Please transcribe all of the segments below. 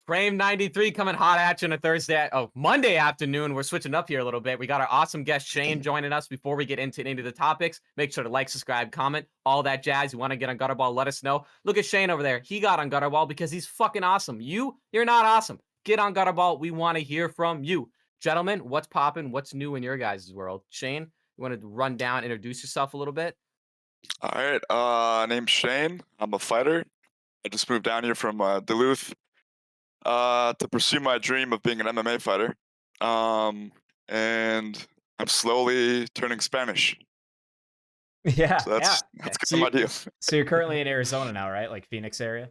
Frame 93 coming hot at you on a Monday afternoon. We're switching up here a little bit. We got our awesome guest Shane joining us. Before we get into the topics, make sure to like, subscribe, comment, all that jazz. You want to get on Gutterball, let us know. Look at Shane over there. He got on Gutterball because he's fucking awesome. You're not awesome. Get on Gutterball. We want to hear from you. Gentlemen, what's popping? What's new in your guys' world? Shane, you want to run down, introduce yourself a little bit? All right. Name's Shane. I'm a fighter. I just moved down here from Duluth to pursue my dream of being an MMA fighter. And I'm slowly turning Spanish. Yeah, So yeah. that's So, kind of my deal. so you're currently in Arizona now, right? Like Phoenix area?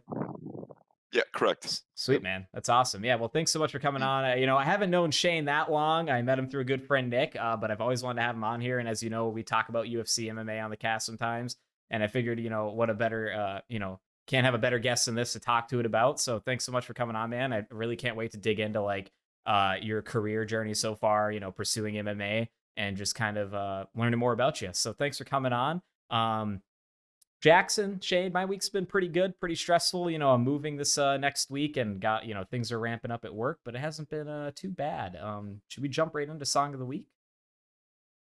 Yeah, correct. Sweet, man. That's awesome. Yeah, well, thanks so much for coming on. I haven't known Shane that long. I met him through a good friend, Nick, but I've always wanted to have him on here. And as you know, we talk about UFC, MMA on the cast sometimes. And I figured, what a better, can't have a better guest than this to talk to it about. So thanks so much for coming on, man. I really can't wait to dig into your career journey so far, pursuing MMA and just kind of learning more about you. So thanks for coming on. Jackson, Shane, my week's been pretty good, pretty stressful. I'm moving this next week and got, things are ramping up at work, but it hasn't been too bad. Should we jump right into Song of the Week?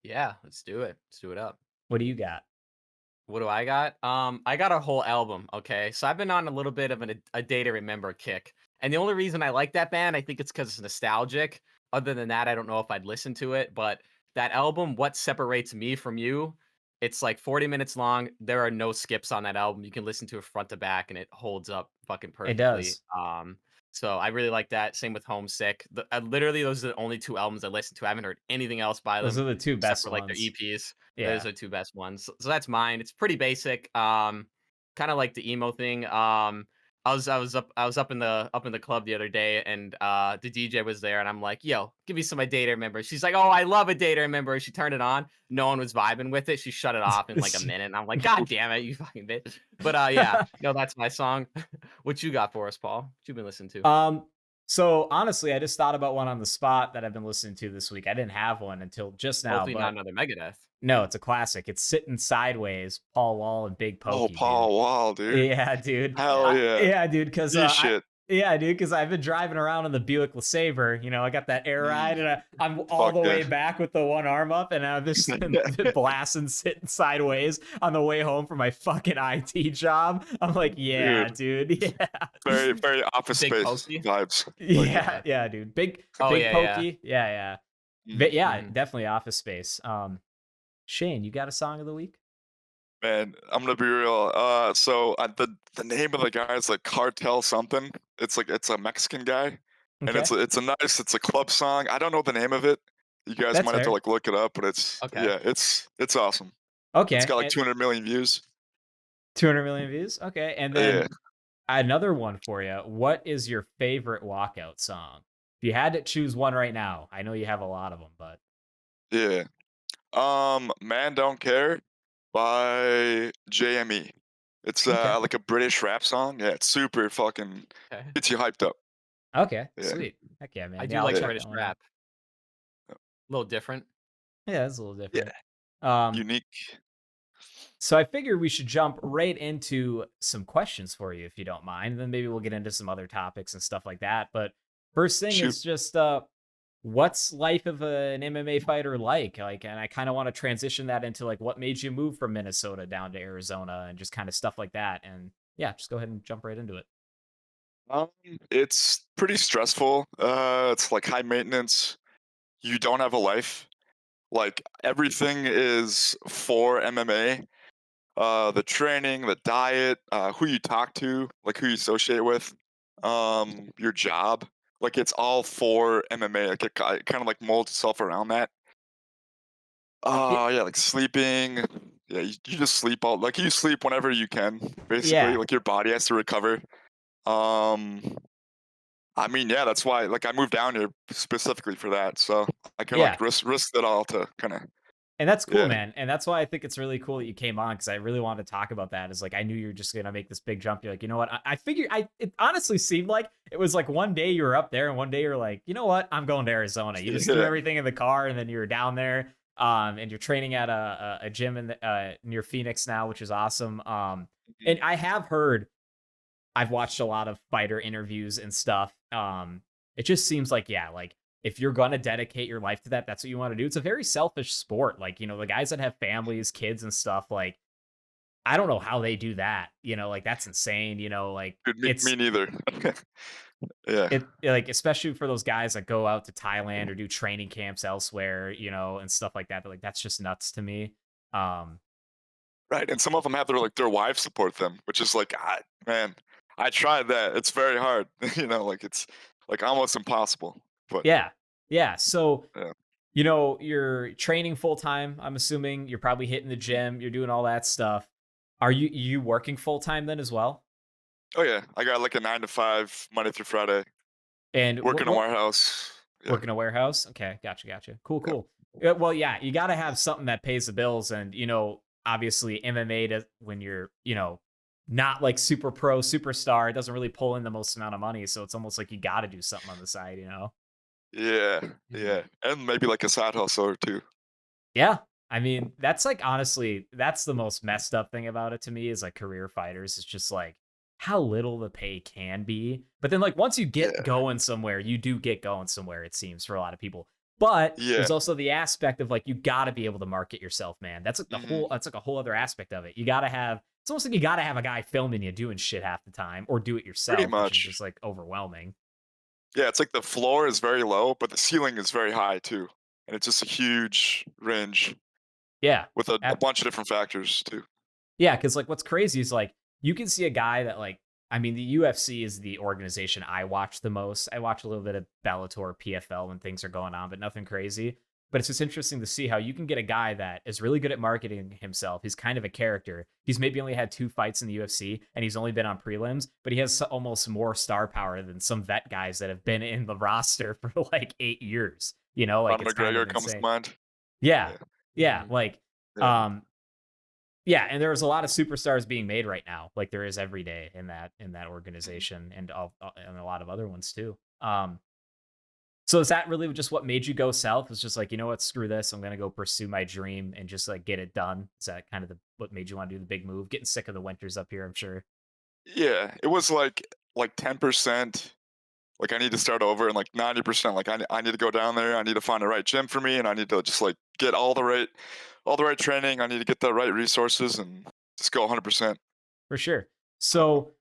Yeah, let's do it. Let's do it up. What do you got? What do I got? I got a whole album. Okay, so I've been on a little bit of a Day to Remember kick, and the only reason I like that band, I think it's because it's nostalgic. Other than that, I don't know if I'd listen to it. But that album, What Separates Me from You, it's like 40 minutes long. There are no skips on that album. You can listen to it front to back, and it holds up fucking It perfectly. does. So I really like that. Same with Homesick. Literally, those are the only two albums I listened to. I haven't heard anything else by them Those are the two except best for like their ones. EPs. Yeah. Those are two best ones. So that's mine. It's pretty basic. Kind of like the emo thing. I was up in the club the other day, and the DJ was there, and I'm like, "Yo, give me some A Day to Remember." She's like, "Oh, I love A Day to Remember." She turned it on. No one was vibing with it. She shut it off in like a minute, and I'm like, "God damn it, you fucking bitch!" But yeah, no, that's my song. What you got for us, Paul? What you been listening to? So honestly, I just thought about one on the spot that I've been listening to this week. I didn't have one until just now, Hopefully not but another Megadeth. no, it's a classic. It's Sitting Sideways, Paul Wall and Big Oh, Pokey, dude. Paul Wall, dude. Yeah, dude. Hell yeah. Yeah, dude. Because G shit. because I've been driving around in the Buick LeSabre. I got that air ride, and I'm all Fuck the way yeah. back with the one arm up, and I'm just blasting Sitting Sideways on the way home from my fucking IT job. I'm like, yeah, dude. Yeah. Very, very Office Big Space Pokey? vibes. Yeah, dude. Big Oh, Big yeah, Pokey. Yeah. But yeah, Mhm. definitely Office Space. Shane, you got a song of the week? Man, I'm gonna be real. So the name of the guy is like Cartel something. It's a Mexican guy, and Okay. it's a club song. I don't know the name of it. You guys That's might have to fair. like look it up, but Okay. it's awesome. It's Okay. got like And 200 million views. 200 million views. Okay. And Yeah. then another one for you. What is your favorite walkout song? If you had to choose one right now, I know you have a lot of them, but Yeah. Man Don't Care by JME. It's okay. like a British rap song. Yeah, it's super fucking Okay. gets you hyped up. Okay. Yeah. Sweet. Heck yeah, man. I Yeah, do I'll like check British that one out. rap. A little different. Yeah, it's a little Yeah. different. Um, Unique. so I figured we should jump right into some questions for you if you don't mind. And then maybe we'll get into some other topics and stuff like that. But first thing Shoot. is just what's life of an MMA fighter like? And I kind of want to transition that into like what made you move from Minnesota down to Arizona and just kind of stuff like that. And yeah, just go ahead and jump right into it. Um, it's pretty stressful. It's like high maintenance. You don't have a life. Like everything is for MMA. The training, the diet, who you talk to, like who you associate with, your job. Like it's all for MMA. Like it kind of like molds itself around that. It, Yeah, like sleeping. Yeah, you just sleep all like you sleep whenever you can, basically. yeah. Like your body has to recover. Um, I mean, yeah, that's why like I moved down here specifically for that. So I can Yeah. like risk it all to kind of And that's cool, yeah. man. And that's why I think it's really cool that you came on because I really wanted to talk about that. Is like I knew you were just gonna make this big jump. You're like, you know what? I figured it honestly seemed like it was like one day you were up there and one day you're like, you know what? I'm going to Arizona. You just threw Yeah. everything in the car and then you were down there. And you're training at a gym in near Phoenix now, which is awesome. And I have heard I've watched a lot of fighter interviews and stuff. It just seems like, yeah, like if you're going to dedicate your life to that, that's what you want to do. It's a very selfish sport. Like, the guys that have families, kids and stuff, like, I don't know how they do that. Like that's insane. Like Dude, me neither. Yeah. like, especially for those guys that go out to Thailand or do training camps elsewhere, and stuff like that. But like, that's just nuts to me. Right. And some of them have their wives support them, which is like, man, I tried that. It's very hard. Like it's like almost impossible. But Yeah. Yeah. So, yeah. you're training full time. I'm assuming you're probably hitting the gym. You're doing all that stuff. Are you working full time then as well? Oh yeah. I got like a 9 to 5 Monday through Friday. And Work in a warehouse. Yeah. Work in a warehouse. Okay. Gotcha. Cool. Yeah. Cool. Well, yeah, you got to have something that pays the bills. And, obviously MMA does, when you're, not like super pro superstar, it doesn't really pull in the most amount of money. So it's almost like you got to do something on the side, Yeah. Yeah. And maybe like a side hustle or two. Yeah. I mean, that's like, honestly, that's the most messed up thing about it to me is like career fighters. It's just like how little the pay can be. But then like once you get going somewhere, you do get going somewhere, it seems, for a lot of people. But there's also the aspect of like, you got to be able to market yourself, man. That's like that's like a whole other aspect of it. You got to have, it's almost like you got to have a guy filming you doing shit half the time or do it yourself. Pretty much. Which is just like overwhelming. Yeah. It's like the floor is very low, but the ceiling is very high too. And it's just a huge range. Yeah. With a bunch of different factors too. Yeah, because like what's crazy is like you can see a guy that like, I mean, the UFC is the organization I watch the most. I watch a little bit of Bellator, PFL when things are going on, but nothing crazy. But it's just interesting to see how you can get a guy that is really good at marketing himself. He's kind of a character. He's maybe only had 2 fights in the UFC and he's only been on prelims, but he has almost more star power than some vet guys that have been in the roster for like 8 years. Like it's kind McGregor of comes to mind. Yeah. Like, yeah, and there's a lot of superstars being made right now, like there is every day in that organization, and a lot of other ones too. So is that really just what made you go south? Was just like, what, screw this, I'm gonna go pursue my dream and just like get it done? Is that kind of what made you want to do the big move? Getting sick of the winters up here, I'm sure. Yeah, it was like 10%. Like I need to start over, and like 90%. Like I need to go down there. I need to find the right gym for me, and I need to just like get all the right training. I need to get the right resources and just go 100%. For sure. So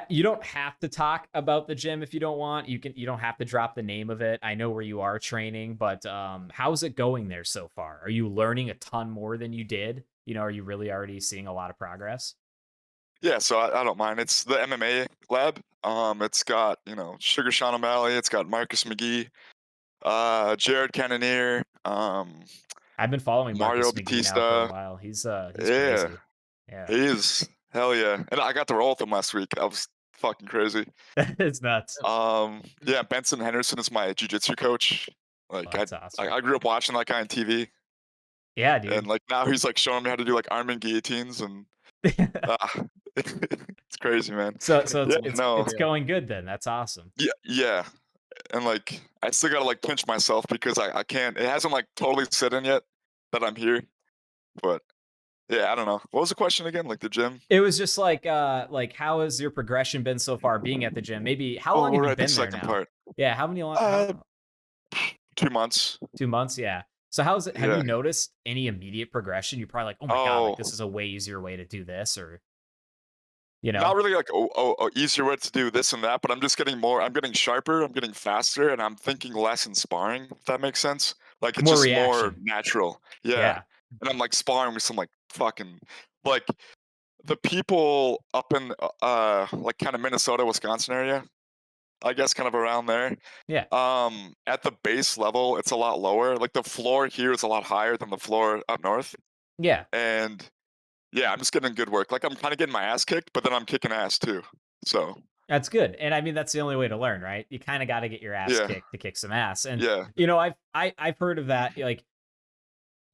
you don't have to talk about the gym if you don't want. You don't have to drop the name of it. I know where you are training, but how's it going there so far? Are you learning a ton more than you did? Are you really already seeing a lot of progress? Yeah, so I don't mind. It's the MMA lab. It's got Sugar Sean O'Malley. It's got Marcus McGee, Jared Cannonier. I've been following Mario Marcus McGee Batista now for a while. He's crazy. Yeah, he is. Hell yeah! And I got to roll with him last week. I was fucking crazy. It's nuts. Yeah, Benson Henderson is my jiu-jitsu coach. Like that's awesome. I grew up watching that guy on TV. Yeah, dude. And like now he's like showing me how to do like arm and guillotines, and it's crazy, man. So it's going good then. That's awesome. Yeah. And like I still gotta like pinch myself because I can't. It hasn't like totally set in yet that I'm here, but yeah, I don't know. What was the question again? Like the gym? It was just like how has your progression been so far being at the gym? Maybe how long have you been there now? Part. Yeah, how many long? 2 months. 2 months, yeah. So how's it? Have you noticed any immediate progression? You're probably like, oh my god, like this is a way easier way to do this, or not really like easier way to do this and that, but I'm just getting more. I'm getting sharper. I'm getting faster, and I'm thinking less in sparring. If that makes sense. Like it's just more natural. Yeah. And I'm like sparring with some like fucking like the people up in like kind of Minnesota, Wisconsin area. I guess kind of around there. Yeah. At the base level, it's a lot lower. Like the floor here is a lot higher than the floor up north. Yeah. And yeah, I'm just getting good work. Like I'm kind of getting my ass kicked, but then I'm kicking ass too. So that's good. And I mean, that's the only way to learn, right? You kind of got to get your ass kicked to kick some ass. And I've heard of that. Like,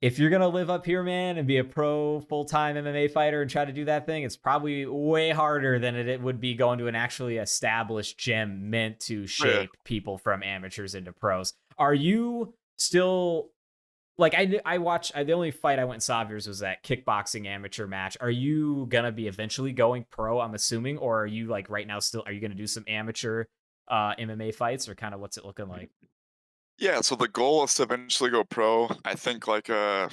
if you're going to live up here, man, and be a pro full-time MMA fighter and try to do that thing, it's probably way harder than it would be going to an actually established gym meant to shape people from amateurs into pros. Are you still like the only fight I went and saw of yours was that kickboxing amateur match. Are you gonna be eventually going pro, I'm assuming, or are you like right now still, are you gonna do some amateur MMA fights, or kind of what's it looking like? Yeah, so the goal is to eventually go pro. I think like a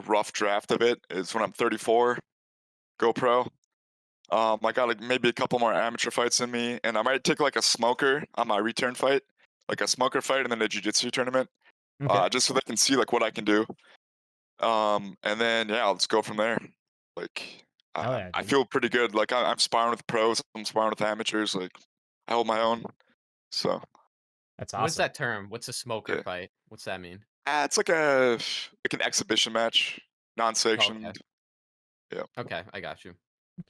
rough draft of it is when I'm 34, go pro. I got like maybe a couple more amateur fights in me, and I might take like a smoker on my return fight, like a smoker fight, and then a jiu-jitsu tournament, Okay. just so they can see like what I can do. And then yeah, let's go from there. Like Hell yeah, I dude. feel pretty good. Like I'm sparring with pros, I'm sparring with amateurs. Like I hold my own. So That's What's awesome. that term? What's a smoker yeah, fight? What's that mean? it's like an exhibition match, Oh, okay. non-sanctioned. Yeah. Okay, I got you.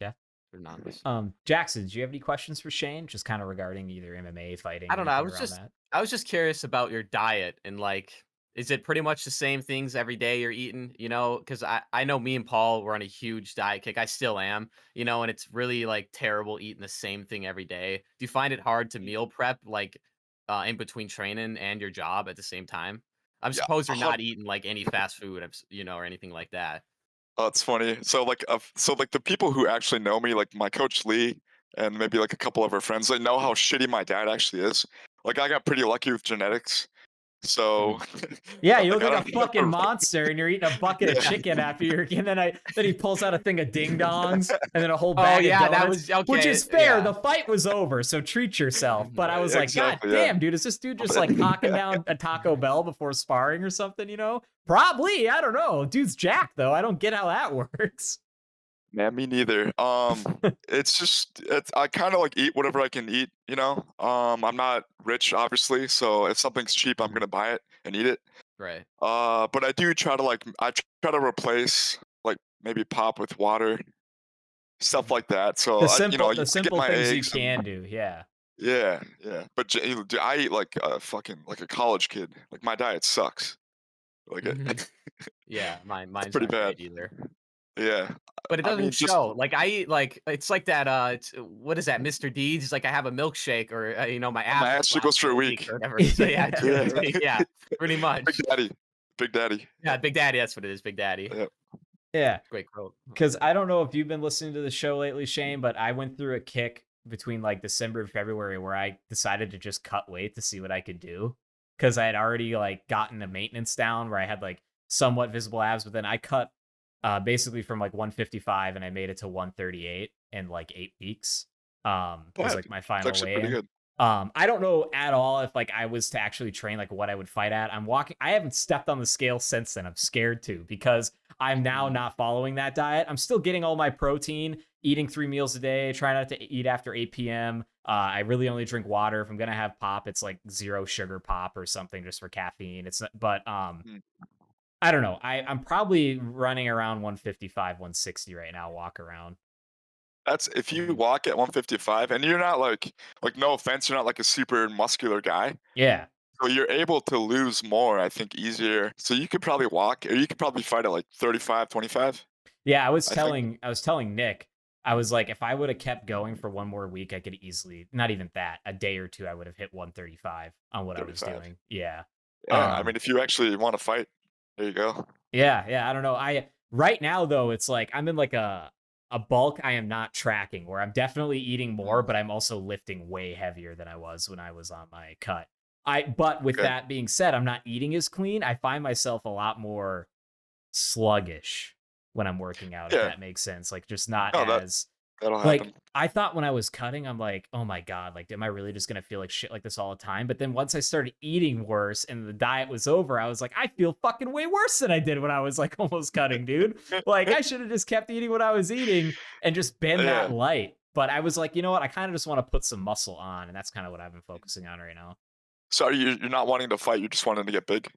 Okay. For non-list. Jackson, do you have any questions for Shane, just kind of regarding either MMA fighting, I don't know. anything around that? I was just curious about your diet and like, is it pretty much the same things every day you're eating? You know, because I know me and Paul were on a huge diet kick. I still am. You know, and it's really like terrible eating the same thing every day. Do you find it hard to meal prep like in between training and your job at the same time? I Yeah. suppose you're not eating like any fast food, you know, or anything like that. Oh, it's funny. So like the people who actually know me, like my coach Lee, and maybe like a couple of her friends, they know how shitty my dad actually is. Like I got pretty lucky with genetics. So Yeah, you look I like a don't fucking monster, and you're eating a bucket of Yeah. chicken after and then he pulls out a thing of ding dongs and then a whole Oh bag yeah, of that donuts, was okay. which is fair. Yeah. The fight was over, so treat yourself. But I was like, God Exactly, yeah. damn, dude, is this dude just like hocking down a Taco Bell before sparring or something? You know, probably. I don't know. Dude's jacked though. I don't get how that works. Man, me neither. I kind of like eat whatever I can eat, you know. I'm not rich, obviously, so if something's cheap, I'm gonna buy it and eat it. Right. But I do try to try to replace like maybe pop with water, stuff like that. So you know, The I get simple my things you eggs can and do. Yeah. yeah, yeah. But I eat like a fucking like a college kid. Like my diet sucks. Like it, Yeah, it's mine's pretty not bad. great either. Yeah. But it I doesn't mean, just show. Like I eat like it's like that. It's what is that, Mr. Deeds? He's like I have a milkshake or you know my my abs ass flat jiggles for for a a week week. or whatever. So yeah, it's Yeah. yeah, pretty Big much. Daddy. Big Daddy. Yeah, Big Daddy. That's what it is. Big Daddy. Yeah. Yeah. Great quote. Because I don't know if you've been listening to the show lately, Shane, but I went through a kick between like December and February where I decided to just cut weight to see what I could do. Because I had already like gotten the maintenance down where I had like somewhat visible abs, but then I cut basically from like 155 and I made it to 138 in like 8 weeks. Was Yeah, like my it's final actually pretty weigh-in. good. I don't know at all if like I was to actually train like what I would fight at. I haven't stepped on the scale since then. I'm scared to because I'm now not following that diet. I'm still getting all my protein, eating 3 meals a day, trying not to eat after 8 p.m. I really only drink water. If I'm gonna have pop, it's like 0 sugar pop or something just for caffeine. It's not, but Mm. I don't know. I'm probably running around 155, 160 right now, walk around. That's if you walk at 155 and you're not like no offense, you're not like a super muscular guy. Yeah. So you're able to lose more, I think, easier. So you could probably walk or you could probably fight at like 35, 25. Yeah, I was I think. telling Nick, I was like, if I would have kept going for one more week, I could easily, not even that, a day or two, I would have hit 135 on what I was 35. doing. Yeah. Yeah, I Um, mean, if you actually want to fight, there you go. yeah, I don't know. Right now though, it's like I'm in like a bulk I am not tracking where I'm definitely eating more, but I'm also lifting way heavier than I was when I was on my cut. But with Okay. that being said, I'm not eating as clean. I find myself a lot more sluggish when I'm working out, if Yeah, that makes sense. Like just not no, as that'll like happen. I thought when I was cutting, I'm like, oh my God, like, am I really just gonna feel like shit like this all the time? But then once I started eating worse and the diet was over, I was like, I feel fucking way worse than I did when I was like almost cutting, dude. Like I should have just kept eating what I was eating and just been that Yeah. light. But I was like, you know what? I kind of just want to put some muscle on, and that's kind of what I've been focusing on right now. So you're not wanting to fight, you're just wanting to get big? Is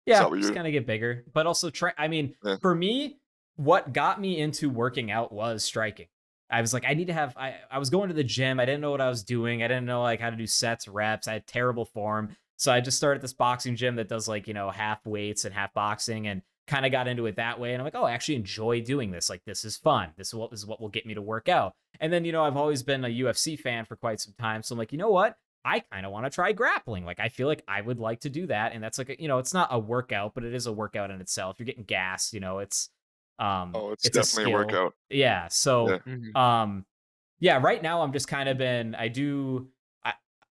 Yeah, that what just you're kind of get bigger, but also try. I mean, yeah. for me, what got me into working out was striking. I was like, I need to have. I was going to the gym. I didn't know what I was doing. I didn't know like how to do sets, reps. I had terrible form, so I just started this boxing gym that does like half weights and half boxing, and kind of got into it that way. And I'm like, oh, I actually enjoy doing this. Like, this is fun. This is what will get me to work out. And then I've always been a UFC fan for quite some time, so I'm like, you know what? I kind of want to try grappling. Like, I feel like I would like to do that. And that's like, it's not a workout, but it is a workout in itself. You're getting gassed, Oh, it's it's a definitely a skill. workout. Yeah. So, Yeah. yeah, right now I'm just kind of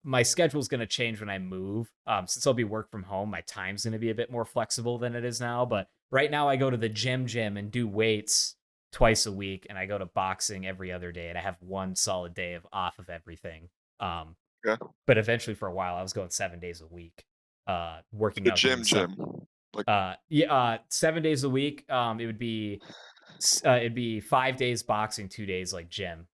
my schedule's going to change when I move. Since I'll be work from home, my time's going to be a bit more flexible than it is now. But right now I go to the gym and do weights twice a week, and I go to boxing every other day, and I have one solid day off of everything. Yeah. But eventually for a while I was going 7 days a week, working The out. doing gym. stuff. Like 7 days a week. It'd be 5 days boxing, 2 days like gym.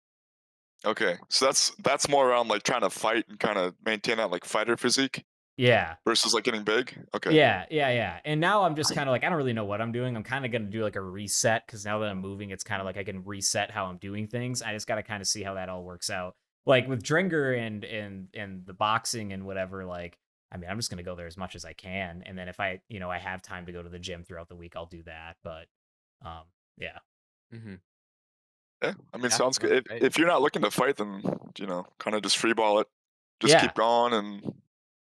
okay, so that's more around like trying to fight and kind of maintain that like fighter physique Yeah. versus like getting big. Okay. Yeah. And now I'm just kind of like, I don't really know what I'm doing. I'm kind of going to do like a reset, because now that I'm moving, it's kind of like I can reset how I'm doing things. I just got to kind of see how that all works out. Like with Dringer and the boxing and whatever, like, I mean, I'm just going to go there as much as I can. And then if I have time to go to the gym throughout the week, I'll do that. But yeah. Mm-hmm. Yeah, I mean, Yeah, sounds that's good. great. If you're not looking to fight, then kind of just free ball it. Just Yeah. keep going and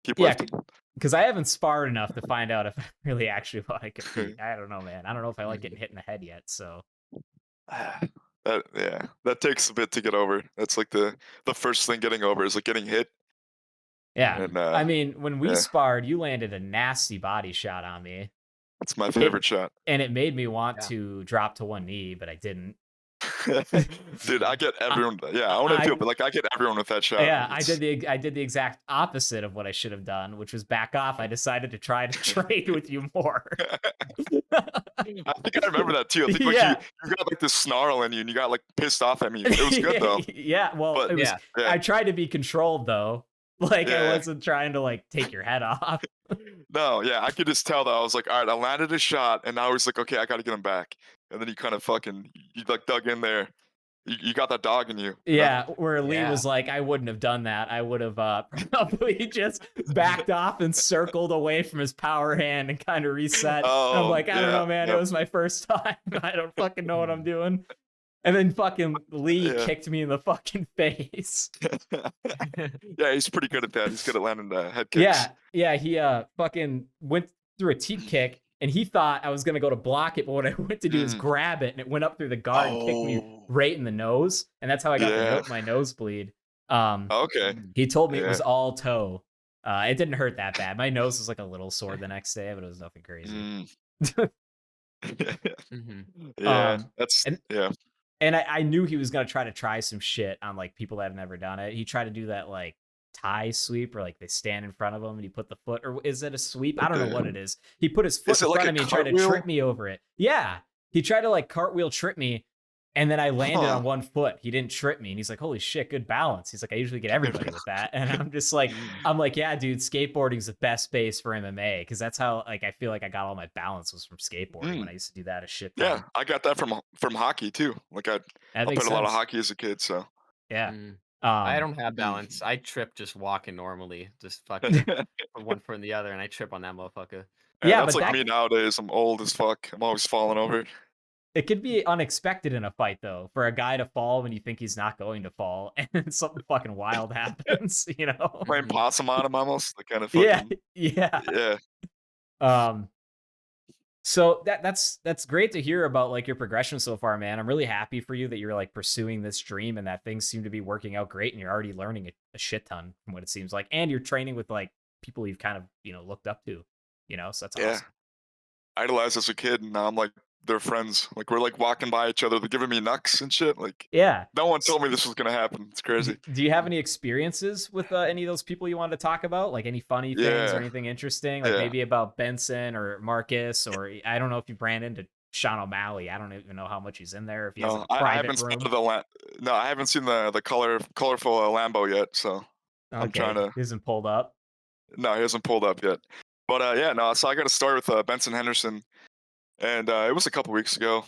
keep Yeah. lifting. Because I haven't sparred enough to find out if I really actually want to compete. I don't know, man. I don't know if I like getting hit in the head yet. So That takes a bit to get over. That's like the first thing getting over is like getting hit. yeah. And I mean, when we yeah. sparred, you landed a nasty body shot on me, that's my favorite shot. and it made me want Yeah. to drop to one knee, but I didn't. Dude, I get everyone. Yeah, I want to feel, but like I get everyone with that shot. Yeah, I did the exact opposite of what I should have done, which was back off. I decided to try to trade with you more. I think I remember that too. I think like Yeah. you got like this snarl in you, and you got like pissed off at me. It was good though. Yeah, well, But it was. yeah. I tried to be controlled though. Like, I Yeah. wasn't trying to like take your head off. No, yeah, I could just tell that I was like, all right, I landed a shot, and now I was like, okay, I got to get him back. And then you kind of you like dug in there. You got that dog in you. Yeah, where Lee Yeah. was like, I wouldn't have done that. I would have probably just backed off and circled away from his power hand and kind of reset. And I'm like, I don't know, man. It was my first time. I don't fucking know what I'm doing. And then fucking Lee kicked me in the fucking face. Yeah, he's pretty good at that. He's good at landing head kicks. Yeah. He fucking went through a teep kick, and he thought I was gonna go to block it, but what I went to do is grab it, and it went up through the guard and kicked me right in the nose, and that's how I got my nosebleed. Okay. He told me it was all toe. It didn't hurt that bad. My nose was like a little sore the next day, but it was nothing crazy. Yeah, that's and, And I knew he was gonna try some shit on like people that have never done it. He tried to do that like tie sweep, or like they stand in front of him and he put the foot, or is it a sweep? I don't know what it is. He put his foot in front of me and tried to trip me over it. Yeah, he tried to like cartwheel trip me, and then I landed on one foot. He didn't trip me, and he's like, "Holy shit, good balance." He's like, "I usually get everybody with that," and I'm just like, "Yeah, dude, skateboarding's the best base for MMA, because that's how like I feel like I got all my balance was from skateboarding when I used to do that as shit." Yeah, I got that from hockey too. Like I played a lot of hockey as a kid, so yeah. I don't have balance. I trip just walking normally, just fucking from one foot in the other, and I trip on that motherfucker. Yeah, that's like me nowadays. I'm old as fuck. I'm always falling over. It could be unexpected in a fight, though, for a guy to fall when you think he's not going to fall, and something fucking wild happens. Playing possum on him almost, the kind of fucking yeah. So that's great to hear about like your progression so far, man. I'm really happy for you that you're like pursuing this dream and that things seem to be working out great, and you're already learning a shit ton from what it seems like, and you're training with like people you've kind of looked up to, so that's awesome. Idolized as a kid, and now I'm like their friends. Like we're like walking by each other, they're giving me knucks and shit. Like no one told me this was gonna happen. It's crazy. Do you have any experiences with any of those people you wanted to talk about? Like any funny things or anything interesting? Like maybe about Benson or Marcus, or I don't know if you ran into Sean O'Malley. I don't even know how much he's in there. If he has a private room. I haven't seen the colorful Lambo yet. So I'm trying to. He hasn't pulled up. No, he hasn't pulled up yet. But so I got to start with Benson Henderson. And it was a couple weeks ago.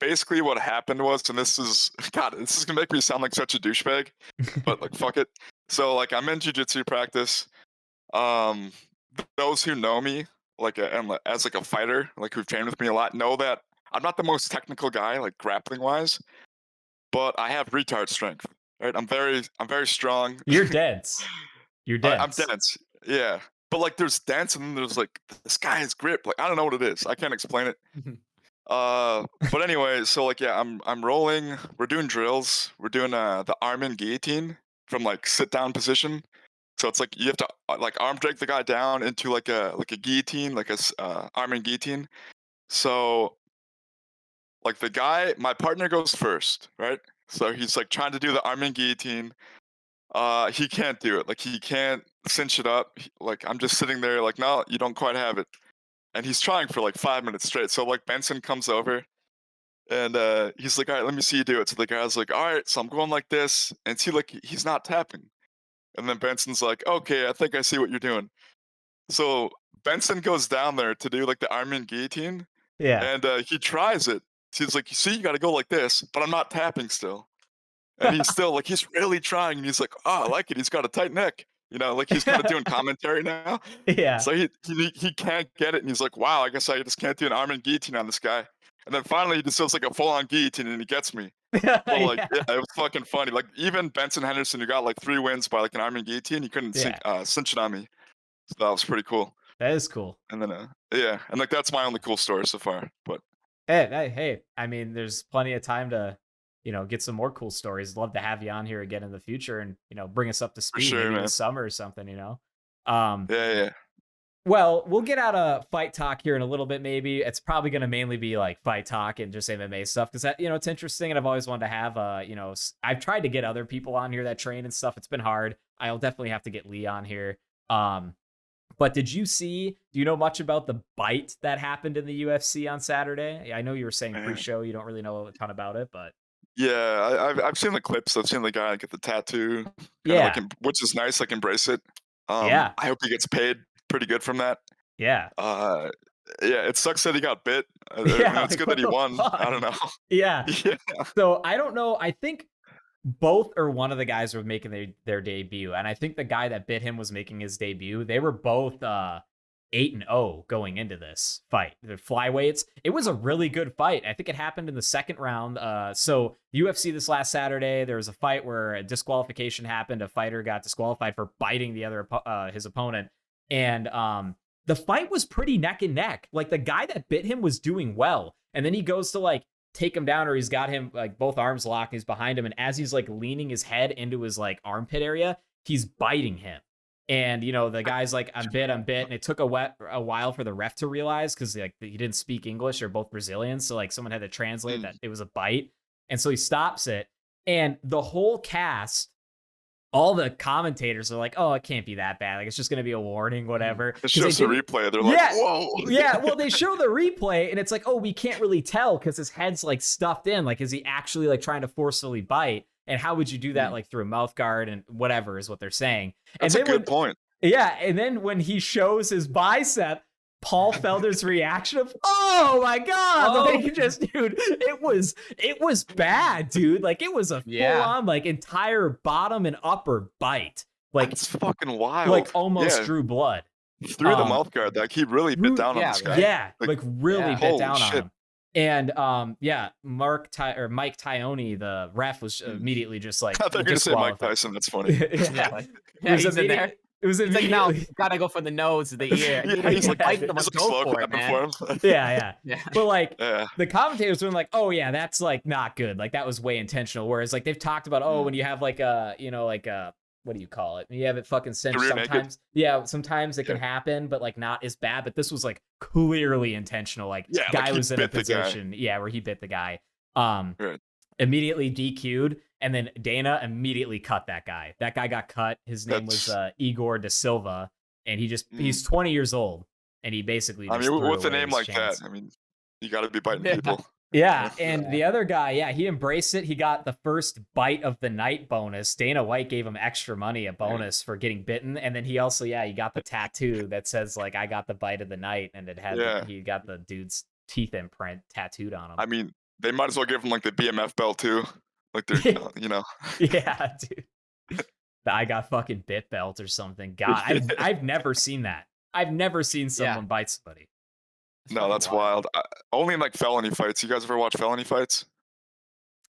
Basically what happened was, and this is gonna make me sound like such a douchebag, but like fuck it. So like I'm in jiu-jitsu practice. Those who know me, like as like a fighter, like who've trained with me a lot, know that I'm not the most technical guy, like grappling wise, but I have retard strength. right? I'm very strong. You're dense. You're I'm dense. dense. Yeah. But like there's dense and then there's like this guy has grip. Like I don't know what it is. I can't explain it. But anyway, so like yeah, I'm rolling. We're doing drills. We're doing the arm and guillotine from like sit down position. So it's like you have to like arm drag the guy down into like a guillotine, like arm and guillotine. So like the guy, my partner goes first, right? So he's like trying to do the arm and guillotine. He can't do it. Like he can't cinch it up. Like I'm just sitting there, like no, you don't quite have it. And he's trying for like 5 minutes straight. So like Benson comes over and he's like, all right, let me see you do it. So the guy's like, all right, so I'm going like this, and see like he's not tapping. And then Benson's like, okay, I think I see what you're doing. So Benson goes down there to do like the arm and guillotine, Yeah. and he tries it. He's like, you see, you got to go like this, but I'm not tapping still. And he's still like, he's really trying, and he's like, oh, I like it. He's got a tight neck, you know, like he's kind of doing commentary now. Yeah. So he can't get it, and he's like, wow, I guess I just can't do an arm and guillotine on this guy. And then finally, he just does like a full on guillotine, and he gets me. But like, yeah, it was fucking funny. Like even Benson Henderson, who got like 3 wins by like an arm and guillotine, he couldn't cinch it on me. So that was pretty cool. That is cool. And then yeah, and like that's my only cool story so far. But Hey, I mean, there's plenty of time to, get some more cool stories. Love to have you on here again in the future and, bring us up to speed sure, maybe man. this summer or something, yeah. Well, we'll get out of fight talk here in a little bit, maybe. It's probably going to mainly be like fight talk and just MMA stuff because that, it's interesting. And I've always wanted to have, I've tried to get other people on here that train and stuff. It's been hard. I'll definitely have to get Lee on here. But do you know much about the bite that happened in the UFC on Saturday? I know you were saying pre-show, you don't really know a ton about it, but. Yeah, I've seen the clips. I've seen the guy get the tattoo. Yeah. Which is nice. Like embrace it. Yeah. I hope he gets paid pretty good from that. Yeah. Yeah, it sucks that he got bit. Yeah, it's good that he won. Fuck? I don't know. Yeah. Yeah. So I don't know. I think both or one of the guys were making their debut. And I think the guy that bit him was making his debut. They were both 8-0 going into this fight. The flyweights. It was a really good fight. I think it happened in the second round. So UFC this last Saturday, there was a fight where a disqualification happened. A fighter got disqualified for biting his opponent. And the fight was pretty neck and neck. Like the guy that bit him was doing well. And then he goes to like take him down, or he's got him like both arms locked. He's behind him. And as he's like leaning his head into his like armpit area, he's biting him. And, the guy's like, I'm bit. And it took a while for the ref to realize because like he didn't speak English. They're both Brazilians. So like someone had to translate that it was a bite. And so he stops it. And the whole cast, all the commentators are like, oh, it can't be that bad. Like, it's just going to be a warning, whatever. It shows the replay. They're like, whoa. Yeah, well, they show the replay, and it's like, oh, we can't really tell because his head's, like, stuffed in. Like, is he actually, like, trying to forcefully bite? And how would you do that, like, through a mouth guard and whatever is what they're saying. That's and a good point. Yeah, and then when he shows his bicep, Paul Felder's reaction of, oh my God, like dude, it was bad, dude. Like it was a full on like entire bottom and upper bite. Like it's fucking wild. Like almost drew blood. Through the mouth guard, like he really bit down on this guy. Yeah, like really bit down on him. And Mike Tione, the ref, was immediately just like, I thought you were gonna say Mike Tyson. That's funny. He's in there. It was like, no, gotta go for the nose, the ear. He's like, go for it, man. Yeah. But like, the commentators were like, oh yeah, that's like not good. Like that was way intentional. Whereas like they've talked about, when you have like what do you call it? You have it fucking cinched sometimes. Yeah, sometimes it can happen, but like not as bad. But this was like clearly intentional. Like guy was in a position, where he bit the guy. Immediately DQ'd, and then Dana immediately cut that guy. That guy got cut. His name was Igor Da Silva, and he's 20 years old, and he basically just with a name like that, you got to be biting people. Yeah, and the other guy, he embraced it. He got the first bite of the night bonus. Dana White gave him extra money, a bonus for getting bitten, and then he also, he got the tattoo that says like I got the bite of the night, and it had he got the dude's teeth imprint tattooed on him. They might as well give him like the BMF belt too, like they're Yeah, dude. The I got fucking bit belt or something. God, I've never seen that. I've never seen someone bite somebody. No, that's wild. Only in like felony fights. You guys ever watch felony fights?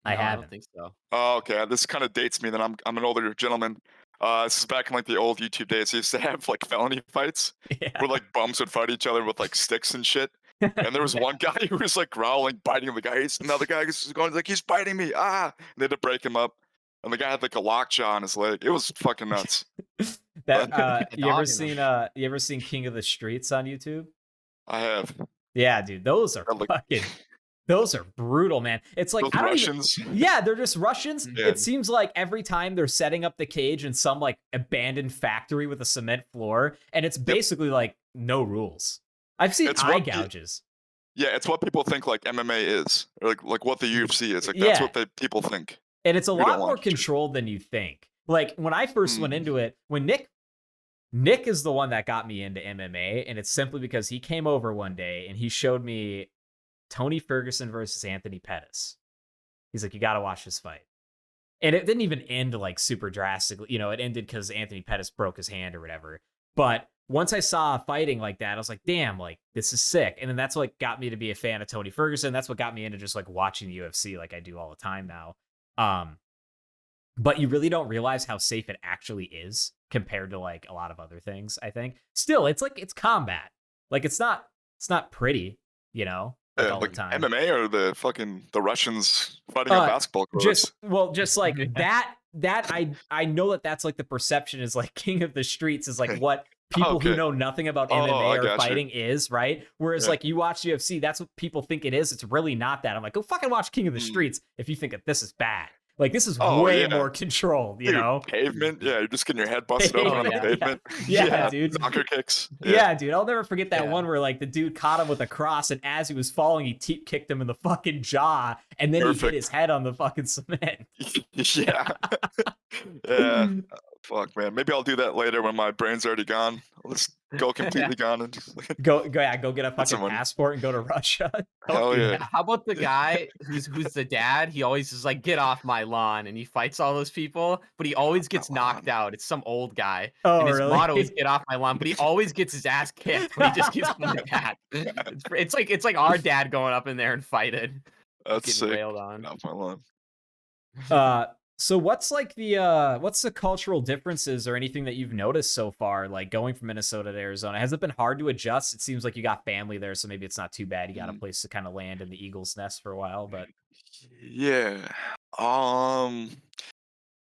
I No, I don't haven't. think so. Oh, okay. This kind of dates me. Then I'm an older gentleman. This is back in like the old YouTube days. They used to have like felony fights Yeah. where like bums would fight each other with like sticks and shit. And there was one guy who was like growling, biting the guy. Another guy was going like, he's biting me. Ah! And they had to break him up. And the guy had like a lockjaw on his leg. It was fucking nuts. That A you ever dog in 'em. seen King of the Streets on YouTube? I have. Yeah, dude, those are Like, those are brutal, man. It's like those I don't even Russians. Yeah, they're just Russians. Yeah. It seems like every time they're setting up the cage in some like abandoned factory with a cement floor, and it's basically like no rules. I've seen It's eye what gouges. Yeah, it's what people think like MMA is, or like what the UFC is. Like that's Yeah. what people think. And it's a We don't lot more watch it. controlled than you think. Like when I first went into it, when Nick is the one that got me into MMA, and it's simply because he came over one day and he showed me Tony Ferguson versus Anthony Pettis. He's like, you got to watch this fight. And it didn't even end like super drastically. You know, it ended because Anthony Pettis broke his hand or whatever. But once I saw fighting like that, I was like, damn, like this is sick. And then that's what got me to be a fan of Tony Ferguson. That's what got me into just like watching the UFC like I do all the time now. But you really don't realize how safe it actually is compared to like a lot of other things, I think. Still, it's like it's combat. Like it's not pretty, you know, like all like the time. MMA or the Russians fighting on basketball courts. Just like that I know that's like the perception is like King of the Streets is like what people who know nothing about MMA or fighting is, right? Whereas like you watch UFC, that's what people think it is. It's really not that. I'm like, go fucking watch King of the Streets if you think that this is bad. Like this is way more controlled, you know? Pavement, yeah, you're just getting your head busted open on the pavement. Yeah, dude. Soccer kicks. Yeah, dude. I'll never forget that one where like the dude caught him with a cross, and as he was falling, he kicked him in the fucking jaw, and then he hit his head on the fucking cement. Yeah. Yeah. Fuck, man. Maybe I'll do that later when my brain's already gone. Let's go completely gone and just go get a fucking passport and go to Russia. Hell yeah. How about the guy who's the dad? He always is like, get off my lawn, and he fights all those people, but he always gets knocked out. It's some old guy. Oh, and his really? motto is get off my lawn, but he always gets his ass kicked when he just gets like that. It's like our dad going up in there and fighting. That's getting sick. railed on. Get off my lawn. So what's the cultural differences or anything that you've noticed so far, like going from Minnesota to Arizona? Has it been hard to adjust? It seems like you got family there, so maybe it's not too bad. You got a place to kind of land in the Eagle's nest for a while, but yeah.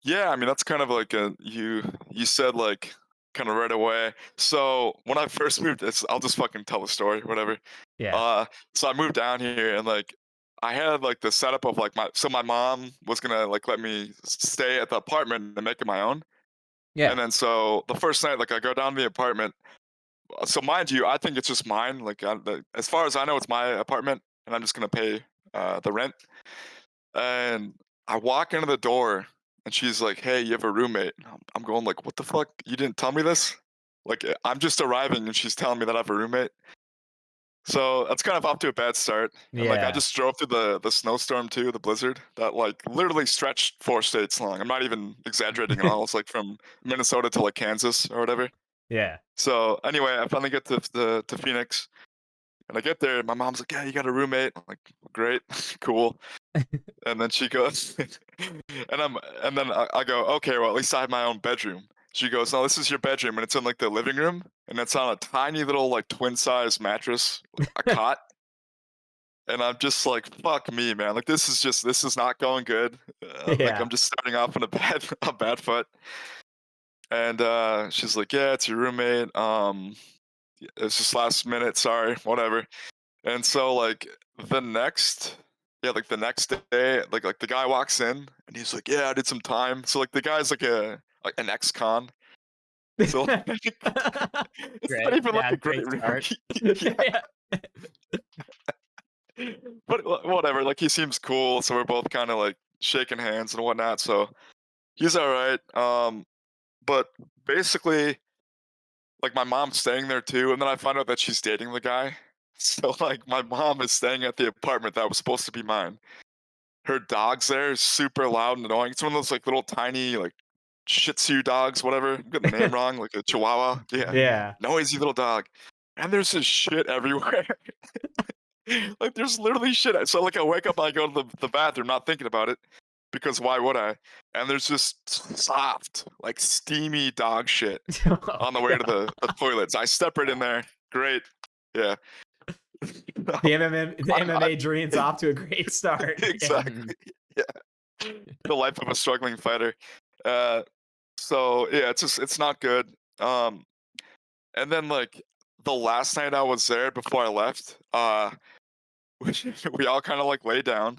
Yeah, I mean that's kind of like you said like kind of right away. So when I first moved, I'll just fucking tell the story, whatever. yeah. So I moved down here and like I had like the setup of like my mom was gonna like let me stay at the apartment and make it my own. Yeah. And then so the first night, like I go down to the apartment. So mind you, I think it's just mine. Like as far as I know, it's my apartment, and I'm just gonna pay the rent. And I walk into the door, and she's like, "Hey, you have a roommate." I'm going like, "What the fuck? You didn't tell me this?" Like I'm just arriving, and she's telling me that I have a roommate. So that's kind of off to a bad start. And like I just drove through the snowstorm too, the blizzard that like literally stretched 4 states long. I'm not even exaggerating at all. It's like from Minnesota to like Kansas or whatever. Yeah. So anyway, I finally get to Phoenix, and I get there. And my mom's like, "Yeah, you got a roommate." I'm like, "Great, cool." And then she goes, and then I go, "Okay, well at least I have my own bedroom." She goes, "No, this is your bedroom, and it's in like the living room, and it's on a tiny little like twin size mattress, a cot." And I'm just like, "Fuck me, man! Like this is not going good. Like I'm just starting off on a bad foot." And she's like, "Yeah, it's your roommate. It's just last minute. Sorry, whatever." And so like the next day, like the guy walks in and he's like, "Yeah, I did some time." So like the guy's like an ex-con. So it's not even like a great start. Yeah. But whatever, like he seems cool, so we're both kind of like shaking hands and whatnot. So he's all right. But basically, like my mom's staying there too, and then I find out that she's dating the guy. So like my mom is staying at the apartment that was supposed to be mine. Her dog's there, super loud and annoying. It's one of those like little tiny like Shih Tzu dogs, whatever. I'm getting the name wrong, like a Chihuahua. Yeah. Yeah. Noisy little dog. And there's just shit everywhere. Like, there's literally shit. So, like, I wake up, I go to the bathroom, not thinking about it, because why would I? And there's just soft, like, steamy dog shit Oh, on the way to God. the toilets. I step right in there. Great. Yeah. The I MMA dream's off to a great start. Yeah. exactly. Yeah. The life of a struggling fighter. Uh, so yeah, it's not good. Um, and then like the last night I was there before I left, we, we all kind of like lay down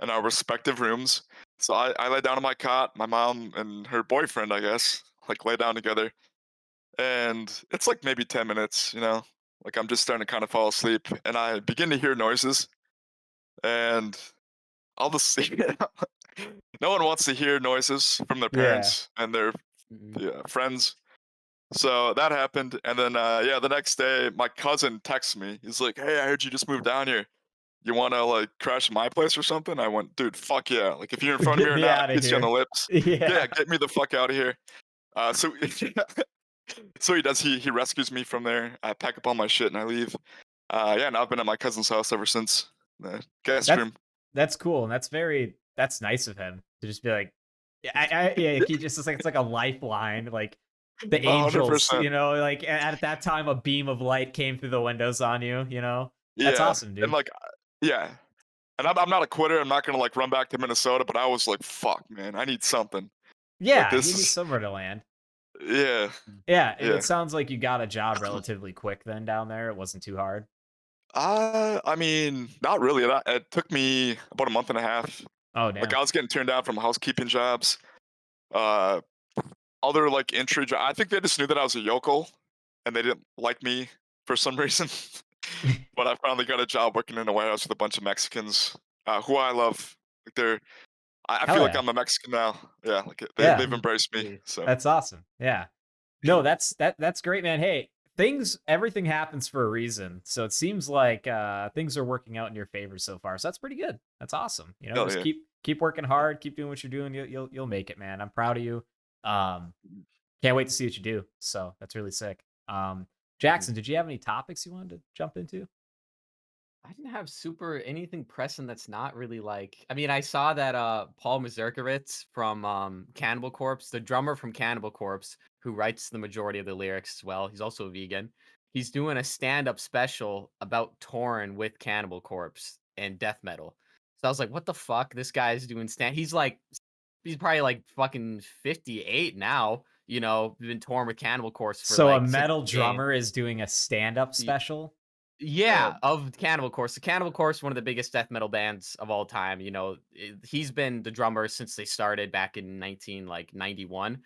in our respective rooms. So I lay down on my cot, my mom and her boyfriend, I guess, like lay down together. And it's like maybe 10 minutes, like I'm just starting to kind of fall asleep and I begin to hear noises and I'll just see no one wants to hear noises from their Yeah. parents and their Mhm. friends. So that happened. And then, yeah, the next day, my cousin texts me. He's like, "Hey, I heard you just moved down here. You want to like crash my place or something?" I went, "Dude, fuck yeah. Like, if you're in front of me Get or me not, out of kiss you on the here. lips. Yeah. Yeah, get me the fuck out of here." So, so he does. He rescues me from there. I pack up all my shit and I leave. Yeah, and I've been at my cousin's house ever since. The guest That's room. that's cool, and that's nice of him to just be like, yeah, like, he just is like it's like a lifeline, like the angels, 100%. like at that time a beam of light came through the windows on you, you know? That's Yeah, awesome, and dude. like, yeah, and I'm not a quitter. I'm not gonna like run back to Minnesota, but I was like, "Fuck, man, I need something." Like Yeah, you this need is, somewhere to land. yeah, Yeah, and yeah. it sounds like you got a job relatively quick then down there. It wasn't too hard. I mean, not really. It took me about a month and a half. Oh, Like damn. I was getting turned down from housekeeping jobs, uh, other like entry job. I think they just knew that I was a yokel, and they didn't like me for some reason. But I finally got a job working in a warehouse with a bunch of Mexicans, who I love. Like I Hell feel like yeah. I'm a Mexican now. Yeah, like Yeah. they've embraced me. Sweet. So That's awesome. Yeah. No, that's great, man. Hey, everything happens for a reason. So it seems like things are working out in your favor so far. So that's pretty good. That's awesome. hell Just yeah. keep working hard, keep doing what you're doing. You'll make it, man. I'm proud of you. Um, can't wait to see what you do. So that's really sick. Mhm. Jackson, did you have any topics you wanted to jump into? I didn't have super anything pressing that's not really like I mean, I saw that Paul Mazurkiewicz from Cannibal Corpse, the drummer from Cannibal Corpse, who writes the majority of the lyrics as well. He's also a vegan. He's doing a stand-up special about Torn with Cannibal Corpse and death metal. So I was like, what the fuck? This guy's doing stand he's probably like fucking 58 now, been Torn with Cannibal Corpse for So a like since metal the beginning. drummer is doing a stand-up special. Yeah, And of Cannibal Corpse. The Cannibal Corpse, one of the biggest death metal bands of all time. He's been the drummer since they started back in 91.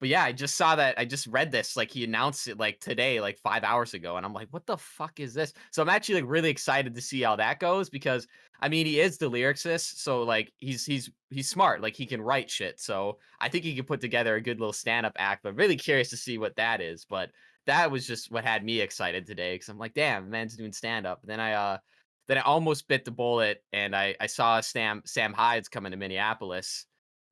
But yeah, I just saw that. I just read this. Like he announced it like today, like 5 hours ago, and I'm like, what the fuck is this? So I'm actually like really excited to see how that goes because I mean he is the lyricist, so like he's smart. Like he can write shit. So I think he could put together a good little stand up act. But really curious to see what that is. But that was just what had me excited today because I'm like, damn, man's doing stand up. Then I almost bit the bullet and I saw Sam Hyde's coming to Minneapolis